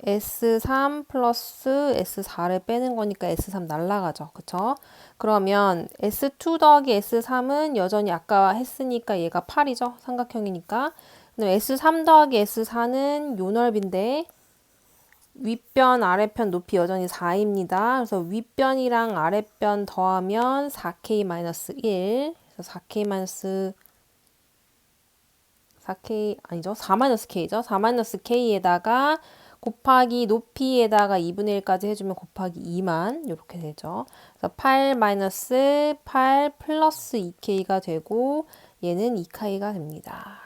S3 플러스 S4를 빼는 거니까 S3 날라가죠. 그쵸? 그러면 S2 더하기 S3은 여전히 아까 했으니까 얘가 8이죠. 삼각형이니까. 그럼 S3 더하기 S4는 요 넓인데 윗변, 아랫변 높이 여전히 4입니다. 그래서 윗변이랑 아랫변 더하면 4K-1. 그래서 4K 아니죠. 4-K죠. 4-K에다가 곱하기 높이에다가 2분의 1까지 해주면 곱하기 2만 이렇게 되죠. 그래서 8-8 플러스 2K가 되고 얘는 2K가 됩니다.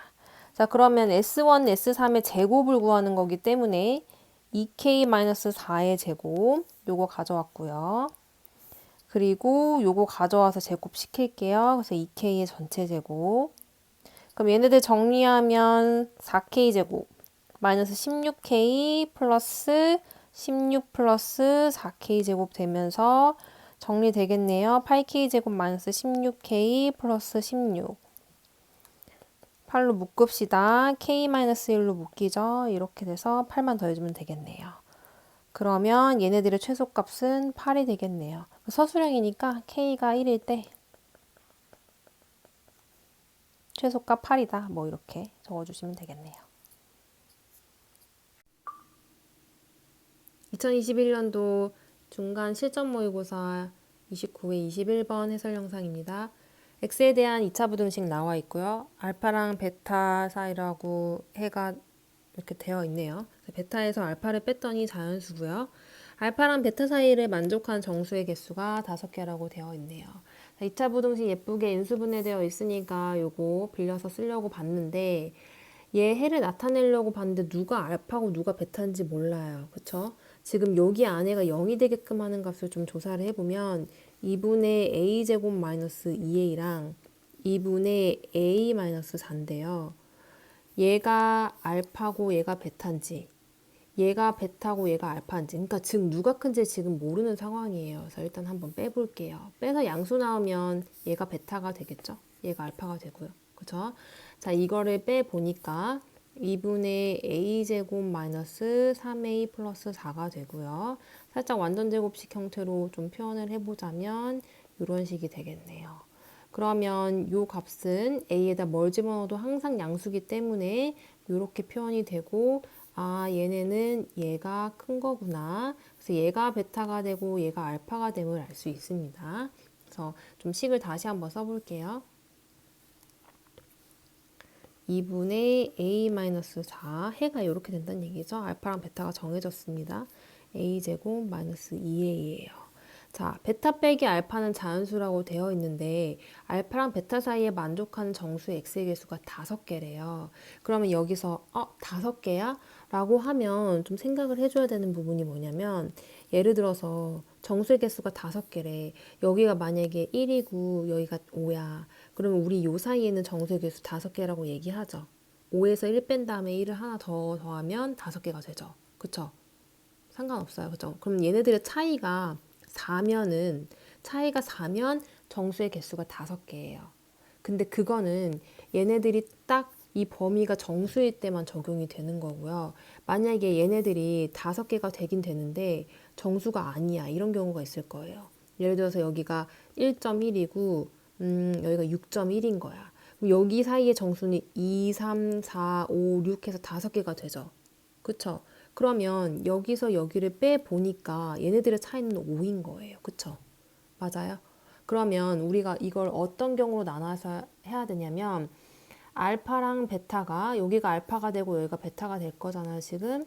자, 그러면 S1, S3의 제곱을 구하는 거기 때문에 2K-4의 제곱 요거 가져왔고요. 그리고 요거 가져와서 제곱시킬게요. 그래서 2K의 전체 제곱. 그럼 얘네들 정리하면 4K 제곱 마이너스 16K 플러스 16 플러스 4K 제곱 되면서 정리되겠네요. 8K 제곱 마이너스 16K 플러스 16. 8로 묶읍시다. K-1로 묶이죠. 이렇게 돼서 8만 더해주면 되겠네요. 그러면 얘네들의 최소값은 8이 되겠네요. 서술형이니까 K가 1일 때 최소값 8이다. 뭐 이렇게 적어주시면 되겠네요. 2021년도 중간 실전 모의고사 29회 21번 해설 영상입니다. X에 대한 2차 부등식 나와 있고요. 알파랑 베타 사이라고 해가 이렇게 되어 있네요. 베타에서 알파를 뺐더니 자연수고요. 알파랑 베타 사이를 만족한 정수의 개수가 5개라고 되어 있네요. 2차 부등식 예쁘게 인수분해되어 있으니까 요거 빌려서 쓰려고 봤는데 얘 해를 나타내려고 봤는데 누가 알파고 누가 베타인지 몰라요. 그쵸? 지금 여기 안에가 0이 되게끔 하는 값을 좀 조사를 해보면 2분의 a제곱 마이너스 2a랑 2분의 a 마이너스 4인데요. 얘가 알파고 얘가 베타인지 얘가 베타고 얘가 알파인지 그러니까 즉 누가 큰지 지금 모르는 상황이에요. 그래서 일단 한번 빼볼게요. 빼서 양수 나오면 얘가 베타가 되겠죠. 얘가 알파가 되고요. 그쵸? 자, 이거를 빼보니까 2분의 a제곱 마이너스 3a 플러스 4가 되고요. 살짝 완전제곱식 형태로 좀 표현을 해보자면 이런 식이 되겠네요. 그러면 요 값은 a에다 뭘 집어넣어도 항상 양수기 때문에 이렇게 표현이 되고 아, 얘네는 얘가 큰 거구나. 그래서 얘가 베타가 되고 얘가 알파가 됨을 알 수 있습니다. 그래서 좀 식을 다시 한번 써볼게요. 2분의 a-4 해가 이렇게 된다는 얘기죠. 알파랑 베타가 정해졌습니다. a제곱 마이너스 2a예요. 자, 베타 빼기 알파는 자연수라고 되어 있는데 알파랑 베타 사이에 만족하는 정수의 x의 개수가 5개래요. 그러면 여기서 5개야? 라고 하면 좀 생각을 해줘야 되는 부분이 뭐냐면 예를 들어서 정수의 개수가 5개래. 여기가 만약에 1이고 여기가 5야. 그러면 우리 요 사이에는 정수의 개수 5개라고 얘기하죠. 5에서 1 뺀 다음에 1을 하나 더 더하면 5개가 되죠. 그쵸? 상관없어요. 그죠? 그럼 얘네들의 차이가 4면 정수의 개수가 5개예요. 근데 그거는 얘네들이 딱 이 범위가 정수일 때만 적용이 되는 거고요. 만약에 얘네들이 5개가 되긴 되는데 정수가 아니야. 이런 경우가 있을 거예요. 예를 들어서 여기가 1.1이고 여기가 6.1인 거야. 그럼 여기 사이의 정수는 2, 3, 4, 5, 6 해서 5개가 되죠. 그쵸? 그러면 여기서 여기를 빼보니까 얘네들의 차이는 5인 거예요. 그쵸? 맞아요? 그러면 우리가 이걸 어떤 경우로 나눠서 해야 되냐면 알파랑 베타가 여기가 알파가 되고 여기가 베타가 될 거잖아요. 지금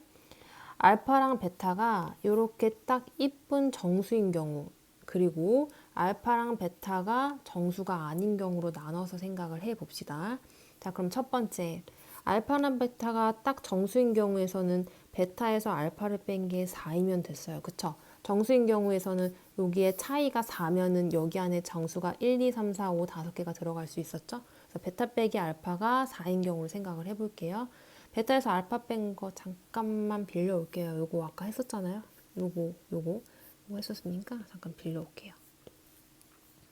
알파랑 베타가 이렇게 딱 이쁜 정수인 경우 그리고 알파랑 베타가 정수가 아닌 경우로 나눠서 생각을 해봅시다. 자, 그럼 첫 번째 알파랑 베타가 딱 정수인 경우에서는 베타에서 알파를 뺀 게 4이면 됐어요. 그쵸? 정수인 경우에서는 여기에 차이가 4면은 여기 안에 정수가 1, 2, 3, 4, 5, 5개가 들어갈 수 있었죠. 그래서 베타 빼기 알파가 4인 경우를 생각을 해볼게요. 베타에서 알파 뺀 거 잠깐만 빌려올게요. 요거 아까 했었잖아요. 요거 했었으니까 잠깐 빌려올게요.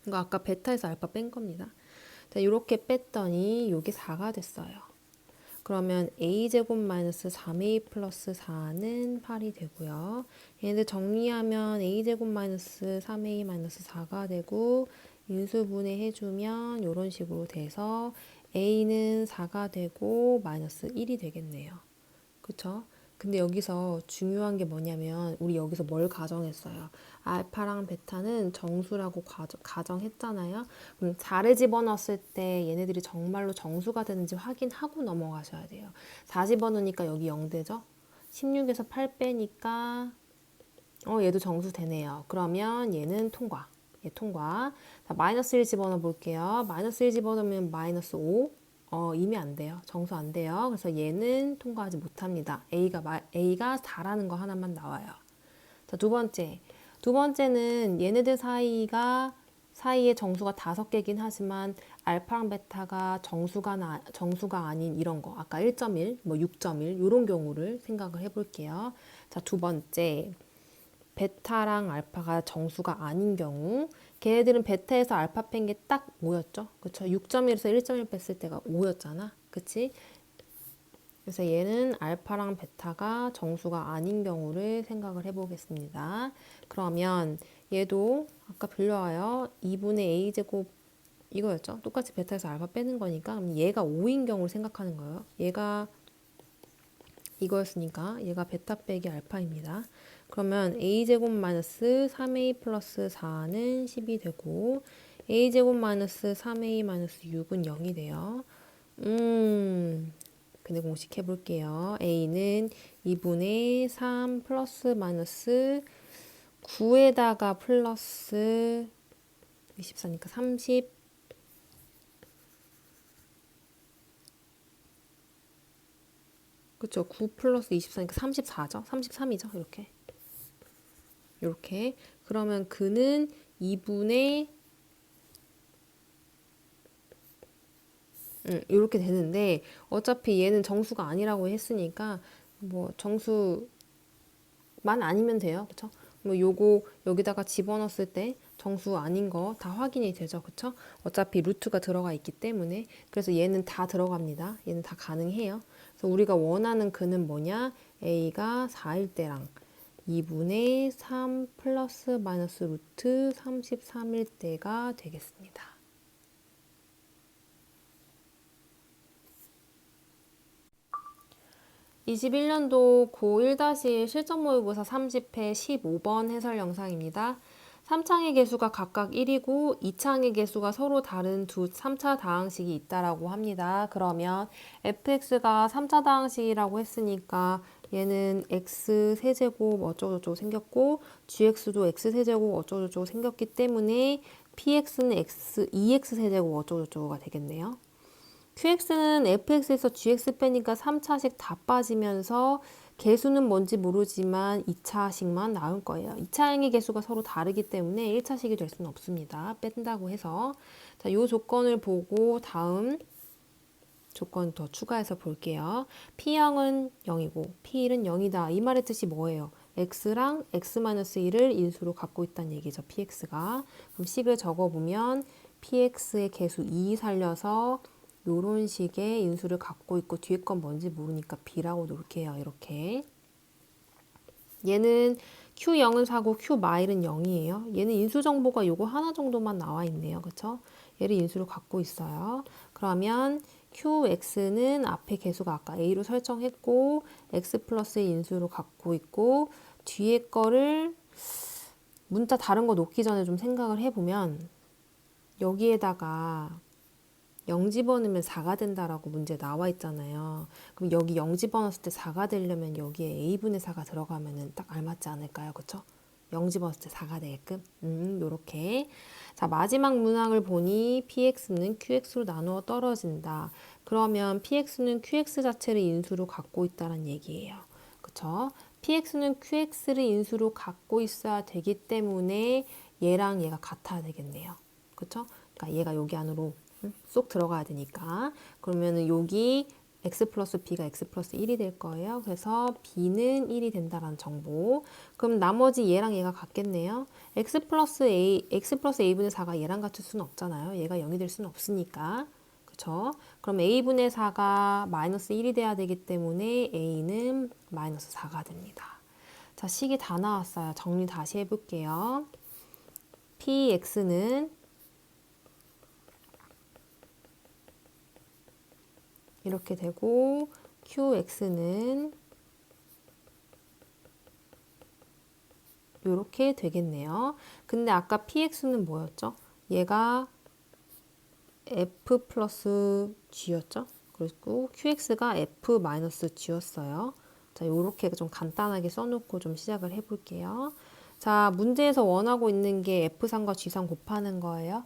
이거 아까 베타에서 알파 뺀 겁니다. 자, 이렇게 뺐더니 요게 4가 됐어요. 그러면 a제곱 마이너스 3a 플러스 4는 8이 되고요. 얘네들 정리하면 a제곱 마이너스 3a 마이너스 4가 되고 인수분해 해주면 이런 식으로 돼서 a는 4가 되고 마이너스 1이 되겠네요. 그쵸? 근데 여기서 중요한 게 뭐냐면 우리 여기서 뭘 가정했어요? 알파랑 베타는 정수라고 가정했잖아요. 그럼 4를 집어넣었을 때 얘네들이 정말로 정수가 되는지 확인하고 넘어가셔야 돼요. 4 집어넣으니까 여기 0 되죠? 16에서 8 빼니까 얘도 정수 되네요. 그러면 얘는 통과. 얘 통과. 자, 마이너스 1 집어넣어 볼게요. 마이너스 1 집어넣으면 마이너스 5. 이미 안 돼요. 정수 안 돼요. 그래서 얘는 통과하지 못합니다. A가 4라는 거 하나만 나와요. 자, 두 번째. 두 번째는 얘네들 사이에 정수가 5개긴 하지만 알파랑 베타가 정수가 아닌 이런 거. 아까 1.1, 뭐 6.1 이런 경우를 생각을 해볼게요. 자, 두 번째. 베타랑 알파가 정수가 아닌 경우 걔네들은 베타에서 알파 뺀 게 딱 5였죠. 그쵸? 6.1에서 1.1 뺐을 때가 5였잖아. 그치? 그래서 얘는 알파랑 베타가 정수가 아닌 경우를 생각을 해보겠습니다. 그러면 얘도 아까 빌려와요. 2분의 a제곱 이거였죠. 똑같이 베타에서 알파 빼는 거니까 그럼 얘가 5인 경우를 생각하는 거예요. 얘가 이거였으니까 얘가 베타 빼기 알파입니다. 그러면 a제곱 마이너스 3a 플러스 4는 10이 되고 a제곱 마이너스 3a 마이너스 6은 0이 돼요. 근데 공식 해볼게요. a는 2분의 3 플러스 마이너스 9에다가 플러스 24니까 30 그쵸? 9 플러스 24니까 34죠? 33이죠? 이렇게. 그러면 그는 2분의 이렇게 되는데 어차피 얘는 정수가 아니라고 했으니까 뭐 정수만 아니면 돼요. 그쵸? 뭐 요거 여기다가 집어넣었을 때 정수 아닌 거 다 확인이 되죠. 그쵸? 어차피 루트가 들어가 있기 때문에 그래서 얘는 다 들어갑니다. 얘는 다 가능해요. 그래서 우리가 원하는 그는 뭐냐? a가 4일 때랑 2분의 3 플러스 마이너스 루트 33일 때가 되겠습니다. 21년도 고1-1 실전 모의고사 30회 15번 해설 영상입니다. 3창의 개수가 각각 1이고 2창의 개수가 서로 다른 3차 다항식이 있다라고 합니다. 그러면 fx가 3차 다항식이라고 했으니까 얘는 x 세제곱 어쩌고저쩌고 생겼고 gx도 x 세제곱 어쩌고저쩌고 생겼기 때문에 px는 2x 세제곱 어쩌고저쩌고가 되겠네요. qx는 fx에서 gx 빼니까 3차식 다 빠지면서 개수는 뭔지 모르지만 2차식만 나올 거예요. 2차항의 개수가 서로 다르기 때문에 1차식이 될 수는 없습니다. 뺀다고 해서. 자, 요 조건을 보고 다음 조건 더 추가해서 볼게요. P0은 0이고 P1은 0이다. 이 말의 뜻이 뭐예요? x랑 x-1을 인수로 갖고 있다는 얘기죠. px가. 그럼 식을 적어보면 px의 개수 2 살려서 요런 식의 인수를 갖고 있고 뒤에 건 뭔지 모르니까 b라고 놓을게요. 이렇게. 얘는 q0은 4고 q마일은 0이에요. 얘는 인수 정보가 요거 하나 정도만 나와 있네요. 그쵸? 얘를 인수로 갖고 있어요. 그러면 qx는 앞에 개수가 아까 a로 설정했고 x 플러스의 인수로 갖고 있고 뒤에 거를 문자 다른 거 놓기 전에 좀 생각을 해보면 여기에다가 0 집어넣으면 4가 된다라고 문제 나와 있잖아요. 그럼 여기 0 집어넣었을 때 4가 되려면 여기에 a분의 4가 들어가면 딱 알맞지 않을까요? 그쵸? 0 집어넣었을 때 4가 되게끔 요렇게. 자, 마지막 문항을 보니 px는 qx로 나누어 떨어진다. 그러면 px는 qx 자체를 인수로 갖고 있다는 얘기예요. 그쵸? px는 qx를 인수로 갖고 있어야 되기 때문에 얘랑 얘가 같아야 되겠네요. 그쵸? 그러니까 얘가 여기 안으로 쏙 들어가야 되니까. 그러면은 여기 x 플러스 b가 x 플러스 1이 될 거예요. 그래서 b는 1이 된다라는 정보. 그럼 나머지 얘랑 얘가 같겠네요. x 플러스 a분의 4가 얘랑 같을 수는 없잖아요. 얘가 0이 될 수는 없으니까. 그쵸? 그럼 a분의 4가 마이너스 1이 돼야 되기 때문에 a는 마이너스 4가 됩니다. 자, 식이 다 나왔어요. 정리 다시 해볼게요. px는 이렇게 되고 qx는 이렇게 되겠네요. 근데 아까 px는 뭐였죠? 얘가 f 플러스 g였죠? 그리고 qx가 f 마이너스 g였어요. 자, 요렇게 좀 간단하게 써놓고 좀 시작을 해볼게요. 자, 문제에서 원하고 있는 게 f3과 g3 곱하는 거예요.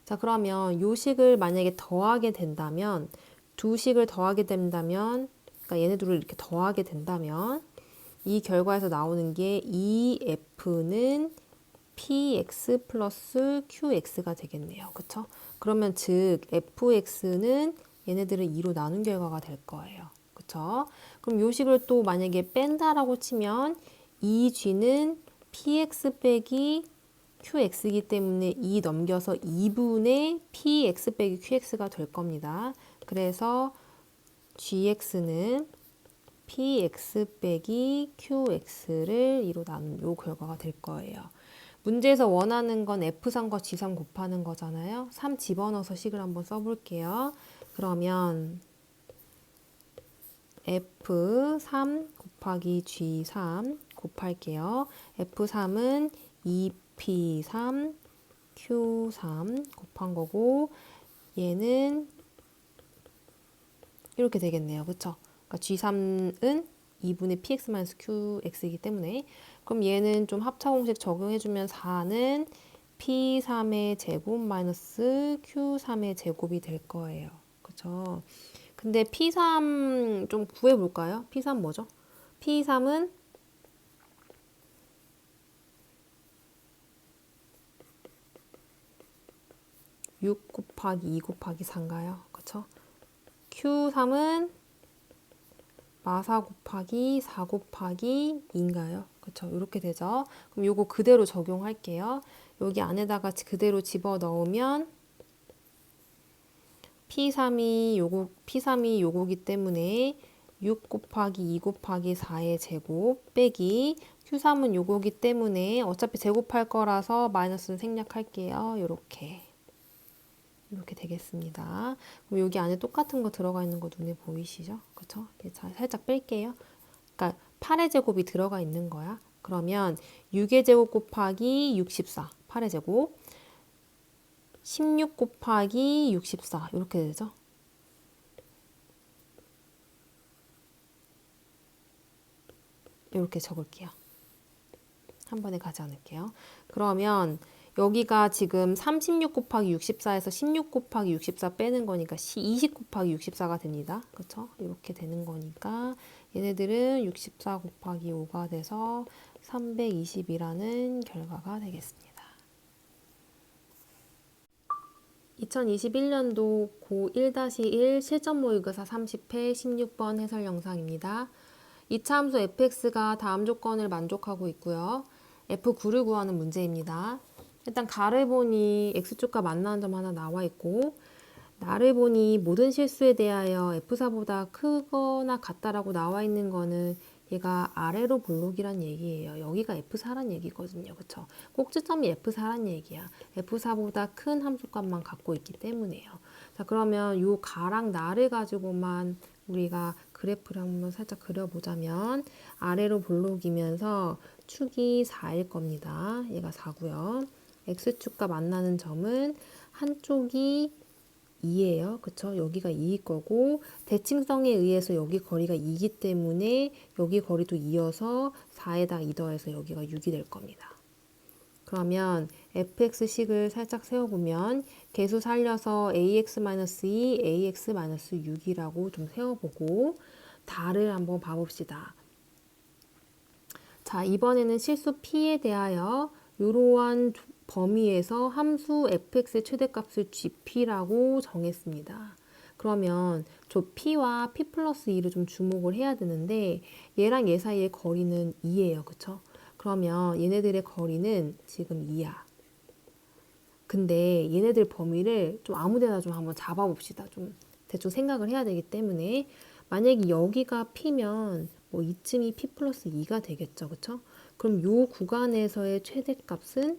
자, 그러면 요 식을 만약에 더하게 된다면, 두 식을 더하게 된다면, 그러니까 얘네 둘을 이렇게 더하게 된다면, 이 결과에서 나오는 게 2f는 px 플러스 qx가 되겠네요. 그쵸? 그러면 즉 fx는 얘네들을 2로 나눈 결과가 될 거예요. 그쵸? 그럼 요 식을 또 만약에 뺀다라고 치면 2g는 px 빼기 qx이기 때문에 2 넘겨서 2분의 px 빼기 qx가 될 겁니다. 그래서 gx는 px 빼기 qx를 2로 나눈 요 결과가 될 거예요. 문제에서 원하는 건 f3과 g3 곱하는 거잖아요. 3 집어넣어서 식을 한번 써볼게요. 그러면 f3 곱하기 g3 곱할게요. f3은 2p3 q3 곱한 거고 얘는 이렇게 되겠네요. 그쵸? 그러니까 g3은 2분의 px-qx이기 때문에 그럼 얘는 좀 합차 공식 적용해주면 4는 p3의 제곱 마이너스 q3의 제곱이 될 거예요. 그쵸? 근데 p3 좀 구해볼까요? p3 뭐죠? p3은 6 곱하기 2 곱하기 4인가요? 그쵸? q3은 마사 곱하기 4 곱하기 2인가요? 그쵸? 이렇게 되죠. 그럼 요거 그대로 적용할게요. 여기 안에다가 그대로 집어 넣으면 P3이 요거기 때문에 6 곱하기 2 곱하기 4의 제곱 빼기 Q3은 요거기 때문에 어차피 제곱할 거라서 마이너스는 생략할게요. 이렇게 되겠습니다. 그럼 여기 안에 똑같은 거 들어가 있는 거 눈에 보이시죠? 그쵸? 살짝 뺄게요. 그러니까 8의 제곱이 들어가 있는 거야. 그러면 6의 제곱 곱하기 64, 8의 제곱 16 곱하기 64 이렇게 되죠. 이렇게 적을게요. 한 번에 가지 않을게요. 그러면 여기가 지금 36 곱하기 64에서 16 곱하기 64 빼는 거니까 20 곱하기 64가 됩니다. 그렇죠? 이렇게 되는 거니까 얘네들은 64 곱하기 5가 돼서 320이라는 결과가 되겠습니다. 2021년도 고1-1 실전 모의고사 30회 16번 해설 영상입니다. 이차 함수 fx가 다음 조건을 만족하고 있고요. f9를 구하는 문제입니다. 일단 가를 보니 x축과 만나는 점 하나 나와 있고 나를 보니 모든 실수에 대하여 f4보다 크거나 같다라고 나와 있는 거는 얘가 아래로 볼록이란 얘기예요. 여기가 f4란 얘기거든요. 그쵸? 꼭지점이 f4란 얘기야. f4보다 큰 함수값만 갖고 있기 때문에요. 자, 그러면 요 가랑 나를 가지고만 우리가 그래프를 한번 살짝 그려보자면 아래로 볼록이면서 축이 4일 겁니다. 얘가 4고요. x축과 만나는 점은 한쪽이 2예요. 그쵸? 여기가 2일 거고 대칭성에 의해서 여기 거리가 2이기 때문에 여기 거리도 2여서 4에다 2 더해서 여기가 6이 될 겁니다. 그러면 fx식을 살짝 세워보면 개수 살려서 ax-2, ax-6이라고 좀 세워보고 달을 한번 봐봅시다. 자, 이번에는 실수 p에 대하여 이러한 범위에서 함수 fx의 최대값을 gp라고 정했습니다. 그러면 저 p와 p 플러스 2를 좀 주목을 해야 되는데 얘랑 얘 사이의 거리는 2예요. 그쵸? 그러면 얘네들의 거리는 지금 2야. 근데 얘네들 범위를 좀 아무데나 좀 한번 잡아봅시다. 좀 대충 생각을 해야 되기 때문에 만약에 여기가 p면 뭐 이쯤이 p 플러스 2가 되겠죠. 그쵸? 그럼 요 구간에서의 최대값은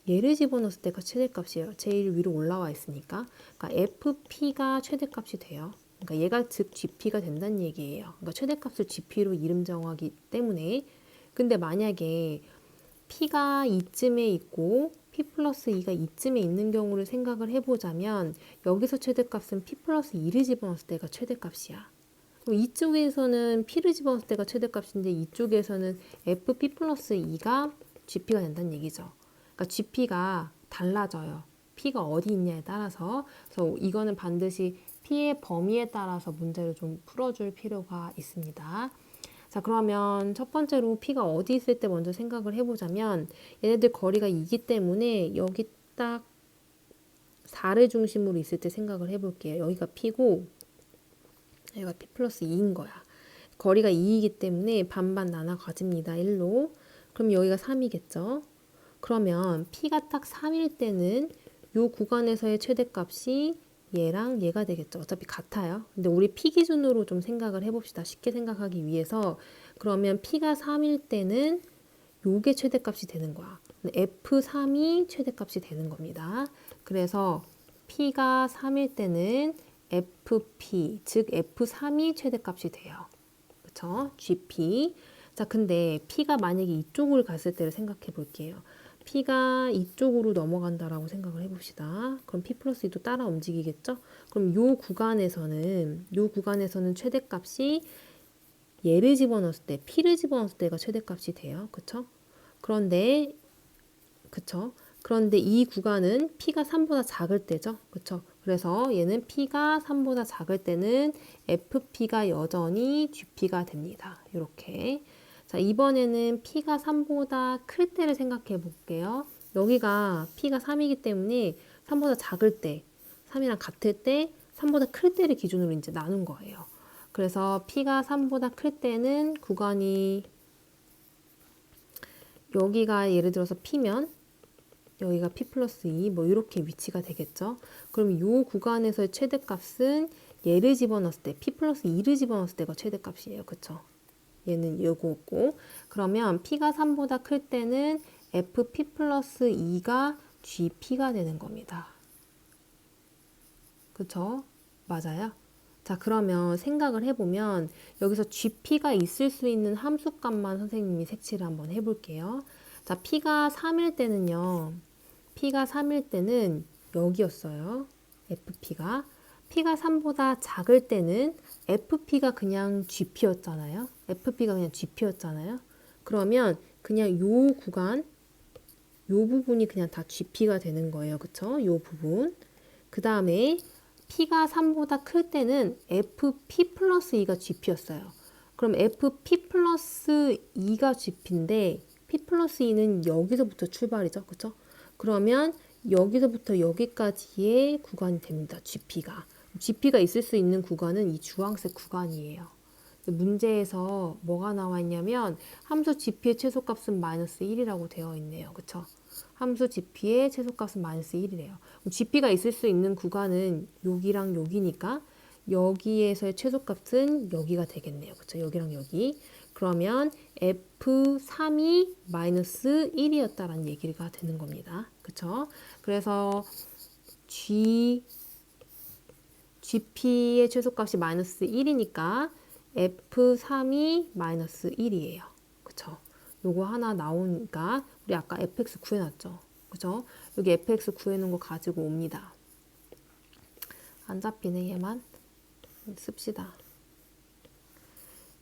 얘를 집어넣었을 때가 최대값이에요. 제일 위로 올라와 있으니까. 그러니까 fp가 최대값이 돼요. 그러니까 얘가 즉 gp가 된다는 얘기예요. 그러니까 최대값을 gp로 이름 정하기 때문에. 근데 만약에 p가 이쯤에 있고 p 플러스 2가 이쯤에 있는 경우를 생각을 해보자면 여기서 최대값은 p 플러스 2를 집어넣었을 때가 최대값이야. 그럼 이쪽에서는 p를 집어넣었을 때가 최대값인데 이쪽에서는 fp 플러스 2가 gp가 된다는 얘기죠. 그러니까 gp가 달라져요. p가 어디 있냐에 따라서. 그래서 이거는 반드시 p의 범위에 따라서 문제를 좀 풀어줄 필요가 있습니다. 자, 그러면 첫 번째로 p가 어디 있을 때 먼저 생각을 해보자면 얘네들 거리가 2기 때문에 여기 딱 4를 중심으로 있을 때 생각을 해볼게요. 여기가 p고 여기가 p 플러스 2인 거야. 거리가 2이기 때문에 반반 나눠 가집니다. 1로. 그럼 여기가 3이겠죠. 그러면 p가 딱 3일 때는 요 구간에서의 최대값이 얘랑 얘가 되겠죠. 어차피 같아요. 근데 우리 p 기준으로 좀 생각을 해봅시다. 쉽게 생각하기 위해서. 그러면 p가 3일 때는 요게 최대값이 되는 거야. F3이 최대값이 되는 겁니다. 그래서 p가 3일 때는 FP, 즉 F3이 최대값이 돼요. 그쵸? GP. 자, 근데 p가 만약에 이쪽을 갔을 때를 생각해 볼게요. p가 이쪽으로 넘어간다라고 생각을 해봅시다. 그럼 p 플러스 2도 따라 움직이겠죠? 그럼 요 구간에서는 최대값이 얘를 집어넣었을 때, p를 집어넣었을 때가 최대값이 돼요. 그쵸? 그런데 이 구간은 p가 3보다 작을 때죠. 그쵸? 그래서 얘는 p가 3보다 작을 때는 fp가 여전히 gp가 됩니다. 이렇게. 자, 이번에는 p가 3보다 클 때를 생각해 볼게요. 여기가 p가 3이기 때문에 3보다 작을 때, 3이랑 같을 때, 3보다 클 때를 기준으로 이제 나눈 거예요. 그래서 p가 3보다 클 때는 구간이 여기가 예를 들어서 p면 여기가 p 플러스 2 뭐 이렇게 위치가 되겠죠. 그럼 이 구간에서의 최대값은 얘를 집어넣었을 때 p 플러스 2를 집어넣었을 때가 최대값이에요. 그쵸? 얘는 요거고 그러면 p가 3보다 클 때는 fp 플러스 2가 gp가 되는 겁니다. 그쵸? 맞아요? 자, 그러면 생각을 해보면 여기서 gp가 있을 수 있는 함수값만 선생님이 색칠을 한번 해볼게요. 자, p가 3일 때는요. p가 3일 때는 여기였어요. fp가. p가 3보다 작을 때는 fp가 그냥 gp였잖아요. fp가 그냥 gp였잖아요. 그러면 그냥 요 구간, 요 부분이 그냥 다 gp가 되는 거예요. 그쵸? 요 부분. 그 다음에 p가 3보다 클 때는 fp 플러스 2가 gp였어요. 그럼 fp 플러스 2가 gp인데 p 플러스 2는 여기서부터 출발이죠. 그쵸? 그러면 여기서부터 여기까지의 구간이 됩니다. gp가. gp가 있을 수 있는 구간은 이 주황색 구간이에요. 문제에서 뭐가 나와 있냐면 함수 gp의 최소값은 마이너스 1이라고 되어 있네요. 그쵸? 함수 gp의 최소값은 마이너스 1이래요. gp가 있을 수 있는 구간은 여기랑 여기니까 여기에서의 최소값은 여기가 되겠네요. 그쵸? 여기랑 여기. 그러면 F3이 마이너스 1이었다라는 얘기가 되는 겁니다. 그쵸? 그래서 GP의 최소값이 마이너스 1이니까 F3이 마이너스 1이에요. 그쵸? 요거 하나 나오니까 우리 아까 fx 구해놨죠? 그죠? 여기 fx 구해놓은 거 가지고 옵니다. 안 잡히네 얘만. 씁시다.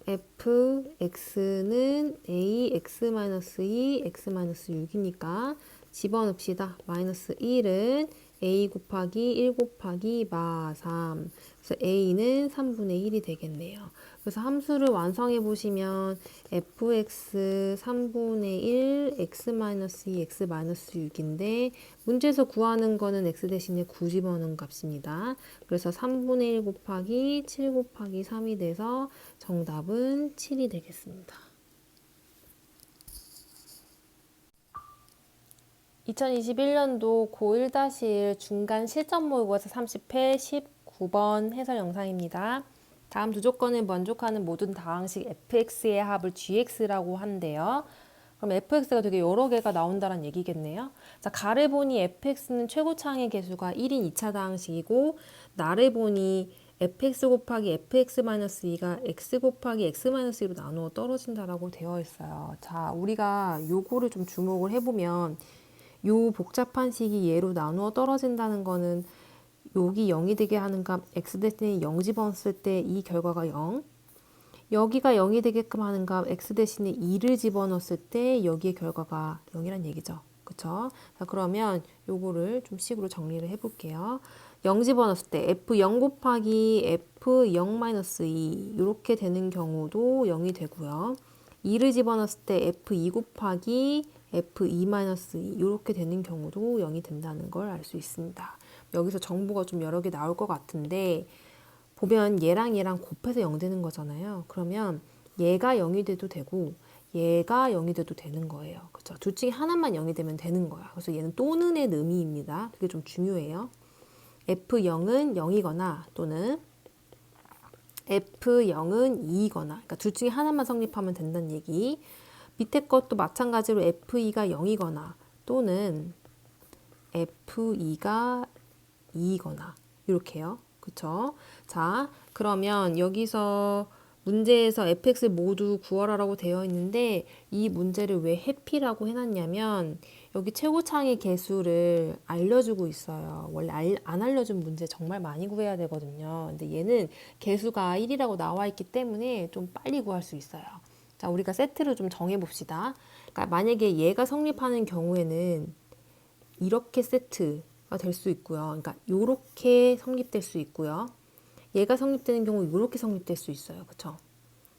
fx는 a x-2 x-6이니까 집어넣읍시다. 마이너스 1은 a 곱하기 1 곱하기 마 3. 그래서 a는 3분의 1이 되겠네요. 그래서 함수를 완성해 보시면 fx 3분의 1, x-2, x-6인데 문제에서 구하는 거는 x 대신에 9 집어넣은 값입니다. 그래서 3분의 1 곱하기 7 곱하기 3이 돼서 정답은 7이 되겠습니다. 2021년도 고1-1 중간 실전 모의고사 30회 19번 해설 영상입니다. 다음 두 조건을 만족하는 모든 다항식 fx의 합을 gx라고 한대요. 그럼 fx가 되게 여러 개가 나온다는 얘기겠네요. 자, 가를 보니 fx는 최고차항의 개수가 1인 2차 다항식이고 나를 보니 fx 곱하기 fx-2가 x 곱하기 x-2로 나누어 떨어진다라고 되어 있어요. 자, 우리가 요거를 좀 주목을 해보면 요 복잡한 식이 얘로 나누어 떨어진다는 거는 여기 0이 되게 하는 값 x 대신에 0 집어넣었을 때 이 결과가 0, 여기가 0이 되게끔 하는 값 x 대신에 2를 집어넣었을 때 여기의 결과가 0이란 얘기죠. 그쵸? 자, 그러면 요거를 좀 식으로 정리를 해볼게요. 0 집어넣었을 때 f0 곱하기 f0-2 이렇게 되는 경우도 0이 되고요. 2를 집어넣었을 때 f2 곱하기 f2-2 이렇게 되는 경우도 0이 된다는 걸 알 수 있습니다. 여기서 정보가 좀 여러 개 나올 것 같은데 보면 얘랑 얘랑 곱해서 0 되는 거잖아요. 그러면 얘가 0이 돼도 되고 얘가 0이 돼도 되는 거예요. 그렇죠? 둘 중에 하나만 0이 되면 되는 거야. 그래서 얘는 또는의 의미입니다. 그게 좀 중요해요. F0은 0이거나 또는 F0은 2이거나 그러니까 둘 중에 하나만 성립하면 된다는 얘기. 밑에 것도 마찬가지로 F2가 0이거나 또는 F2가 2이거나 이렇게요. 그쵸? 자, 그러면 여기서 문제에서 fx를 모두 구하라라고 되어 있는데 이 문제를 왜 해피라고 해놨냐면 여기 최고차항의 개수를 알려주고 있어요. 원래 안 알려준 문제 정말 많이 구해야 되거든요. 근데 얘는 개수가 1이라고 나와 있기 때문에 좀 빨리 구할 수 있어요. 자, 우리가 세트를 좀 정해봅시다. 그러니까 만약에 얘가 성립하는 경우에는 이렇게 세트가 될 수 있고요. 그러니까 요렇게 성립될 수 있고요. 얘가 성립되는 경우 요렇게 성립될 수 있어요. 그쵸?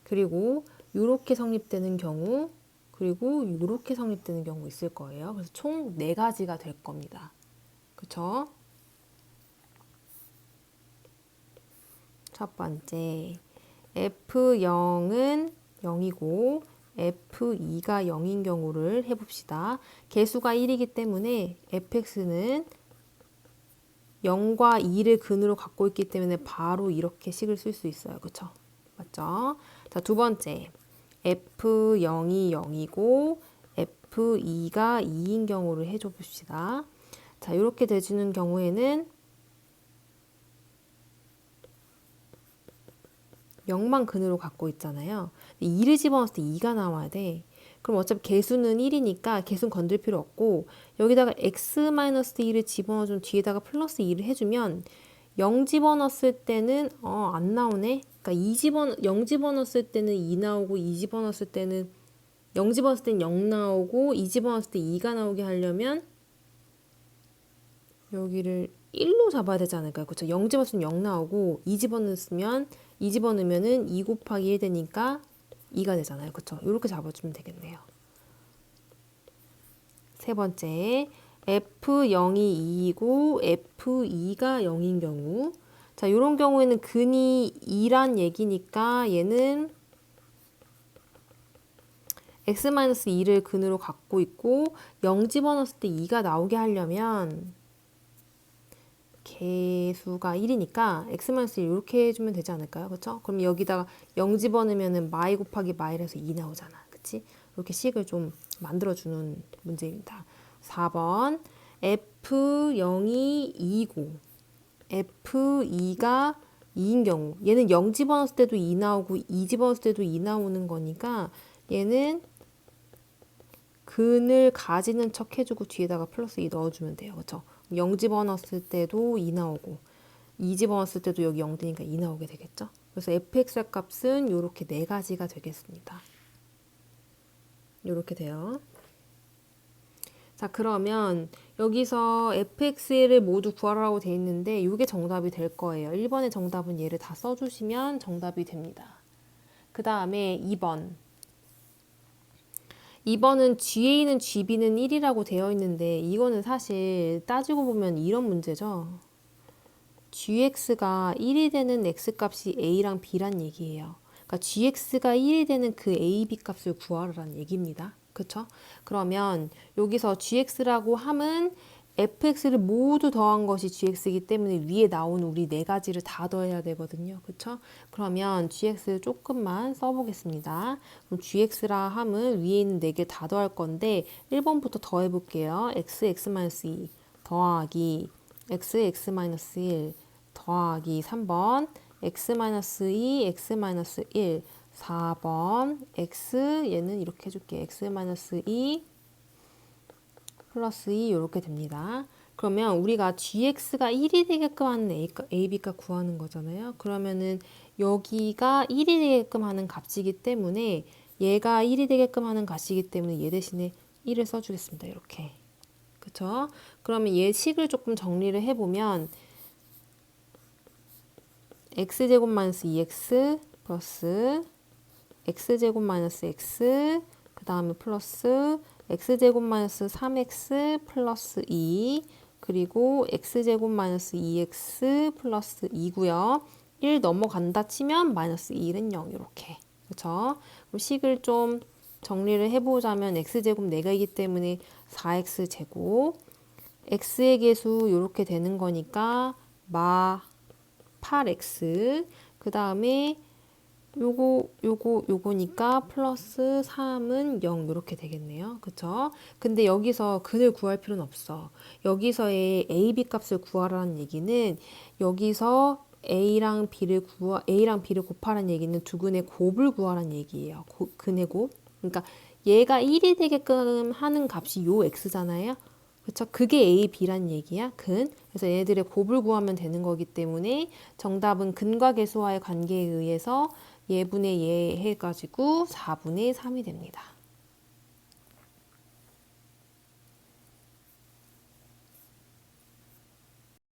그리고 요렇게 성립되는 경우 그리고 요렇게 성립되는 경우 있을 거예요. 그래서 총 4가지가 될 겁니다. 그쵸? 첫 번째 F0은 0이고 F2가 0인 경우를 해봅시다. 개수가 1이기 때문에 fx는 0과 2를 근으로 갖고 있기 때문에 바로 이렇게 식을 쓸 수 있어요. 그쵸? 맞죠? 자, 두 번째 F0이 0이고 F2가 2인 경우를 해줘 봅시다. 자, 이렇게 돼주는 경우에는 0만 근으로 갖고 있잖아요. 2를 집어넣었을 때 2가 나와야 돼. 그럼 어차피 개수는 1이니까 개수는 건들 필요 없고 여기다가 x-2를 집어넣어준 뒤에다가 플러스 2를 해주면 0 집어넣었을 때는 안 나오네. 그러니까 0 집어넣었을 때는 2 나오고 2 집어넣었을 때는 0 집어넣었을 때는 0 나오고 2 집어넣었을 때 2가 나오게 하려면 여기를 1로 잡아야 되지 않을까요? 그렇죠? 0 집어넣으면 0 나오고 2 집어넣으면 2 집어넣으면은 2 곱하기 1 되니까 2가 되잖아요. 그렇죠? 이렇게 잡아주면 되겠네요. 세 번째 F0이 2이고 F2가 0인 경우 자, 이런 경우에는 근이 2란 얘기니까 얘는 x-2를 근으로 갖고 있고 0 집어넣었을 때 2가 나오게 하려면 개수가 1이니까 x-1 이렇게 해주면 되지 않을까요? 그렇죠? 그럼 여기다가 0 집어넣으면 마이 곱하기 마이라서 2 나오잖아. 그치? 이렇게 식을 좀 만들어주는 문제입니다. 4번 F0이 2고 F2가 2인 경우 얘는 0 집어넣었을 때도 2 나오고 2 집어넣었을 때도 2 나오는 거니까 얘는 근을 가지는 척 해주고 뒤에다가 플러스 2 넣어주면 돼요. 그렇죠? 0 집어넣었을 때도 2 나오고 2 집어넣었을 때도 여기 0 되니까 2 나오게 되겠죠? 그래서 fx의 값은 이렇게 4가지가 되겠습니다. 이렇게 돼요. 자, 그러면 여기서 fx를 모두 구하라고 돼 있는데 이게 정답이 될 거예요. 1번의 정답은 얘를 다 써주시면 정답이 됩니다. 그 다음에 2번. 2번은 GA는 GB는 1이라고 되어 있는데 이거는 사실 따지고 보면 이런 문제죠. gx가 1이 되는 x값이 a랑 b란 얘기예요. 그러니까 gx가 1이 되는 그 a, b 값을 구하라는 얘기입니다. 그쵸? 그러면 여기서 gx라고 함은 fx를 모두 더한 것이 gx이기 때문에 위에 나온 우리 네 가지를 다 더해야 되거든요. 그쵸? 그러면 gx 조금만 써보겠습니다. 그럼 gx라 함은 위에 있는 네 개 다 더할 건데 1번부터 더해 볼게요. x, x-2 더하기 x, x-1 더하기 3번 x-2, x-1 4번 x 얘는 이렇게 해줄게. x-2 플러스 2 이렇게 됩니다. 그러면 우리가 gx가 1이 되게끔 하는 a, b값 구하는 거잖아요. 그러면은 여기가 1이 되게끔 하는 값이기 때문에 얘가 1이 되게끔 하는 값이기 때문에 얘 대신에 1을 써주겠습니다. 이렇게. 그쵸? 그러면 얘 식을 조금 정리를 해보면 x제곱 마이너스 2x 플러스 x제곱 마이너스 x 그 다음에 플러스 x제곱 마이너스 3x 플러스 2 그리고 x제곱 마이너스 2x 플러스 2고요. 1 넘어간다 치면 마이너스 1은 0 이렇게. 그렇죠? 그럼 식을 좀 정리를 해보자면 x제곱 4개이기 때문에 4x제곱 x의 개수 이렇게 되는 거니까 마 8x 그 다음에 요거니까 플러스 3은 0 이렇게 되겠네요. 그쵸? 근데 여기서 근을 구할 필요는 없어. 여기서의 a, b 값을 구하라는 얘기는 여기서 A랑 B를 곱하라는 얘기는 두 근의 곱을 구하라는 얘기예요. 근의 곱. 그러니까 얘가 1이 되게끔 하는 값이 요 x잖아요. 그쵸? 그게 A, B란 얘기야. 근. 그래서 얘네들의 곱을 구하면 되는 거기 때문에 정답은 근과 계수와의 관계에 의해서 예분의 예 해가지고 4분의 3이 됩니다.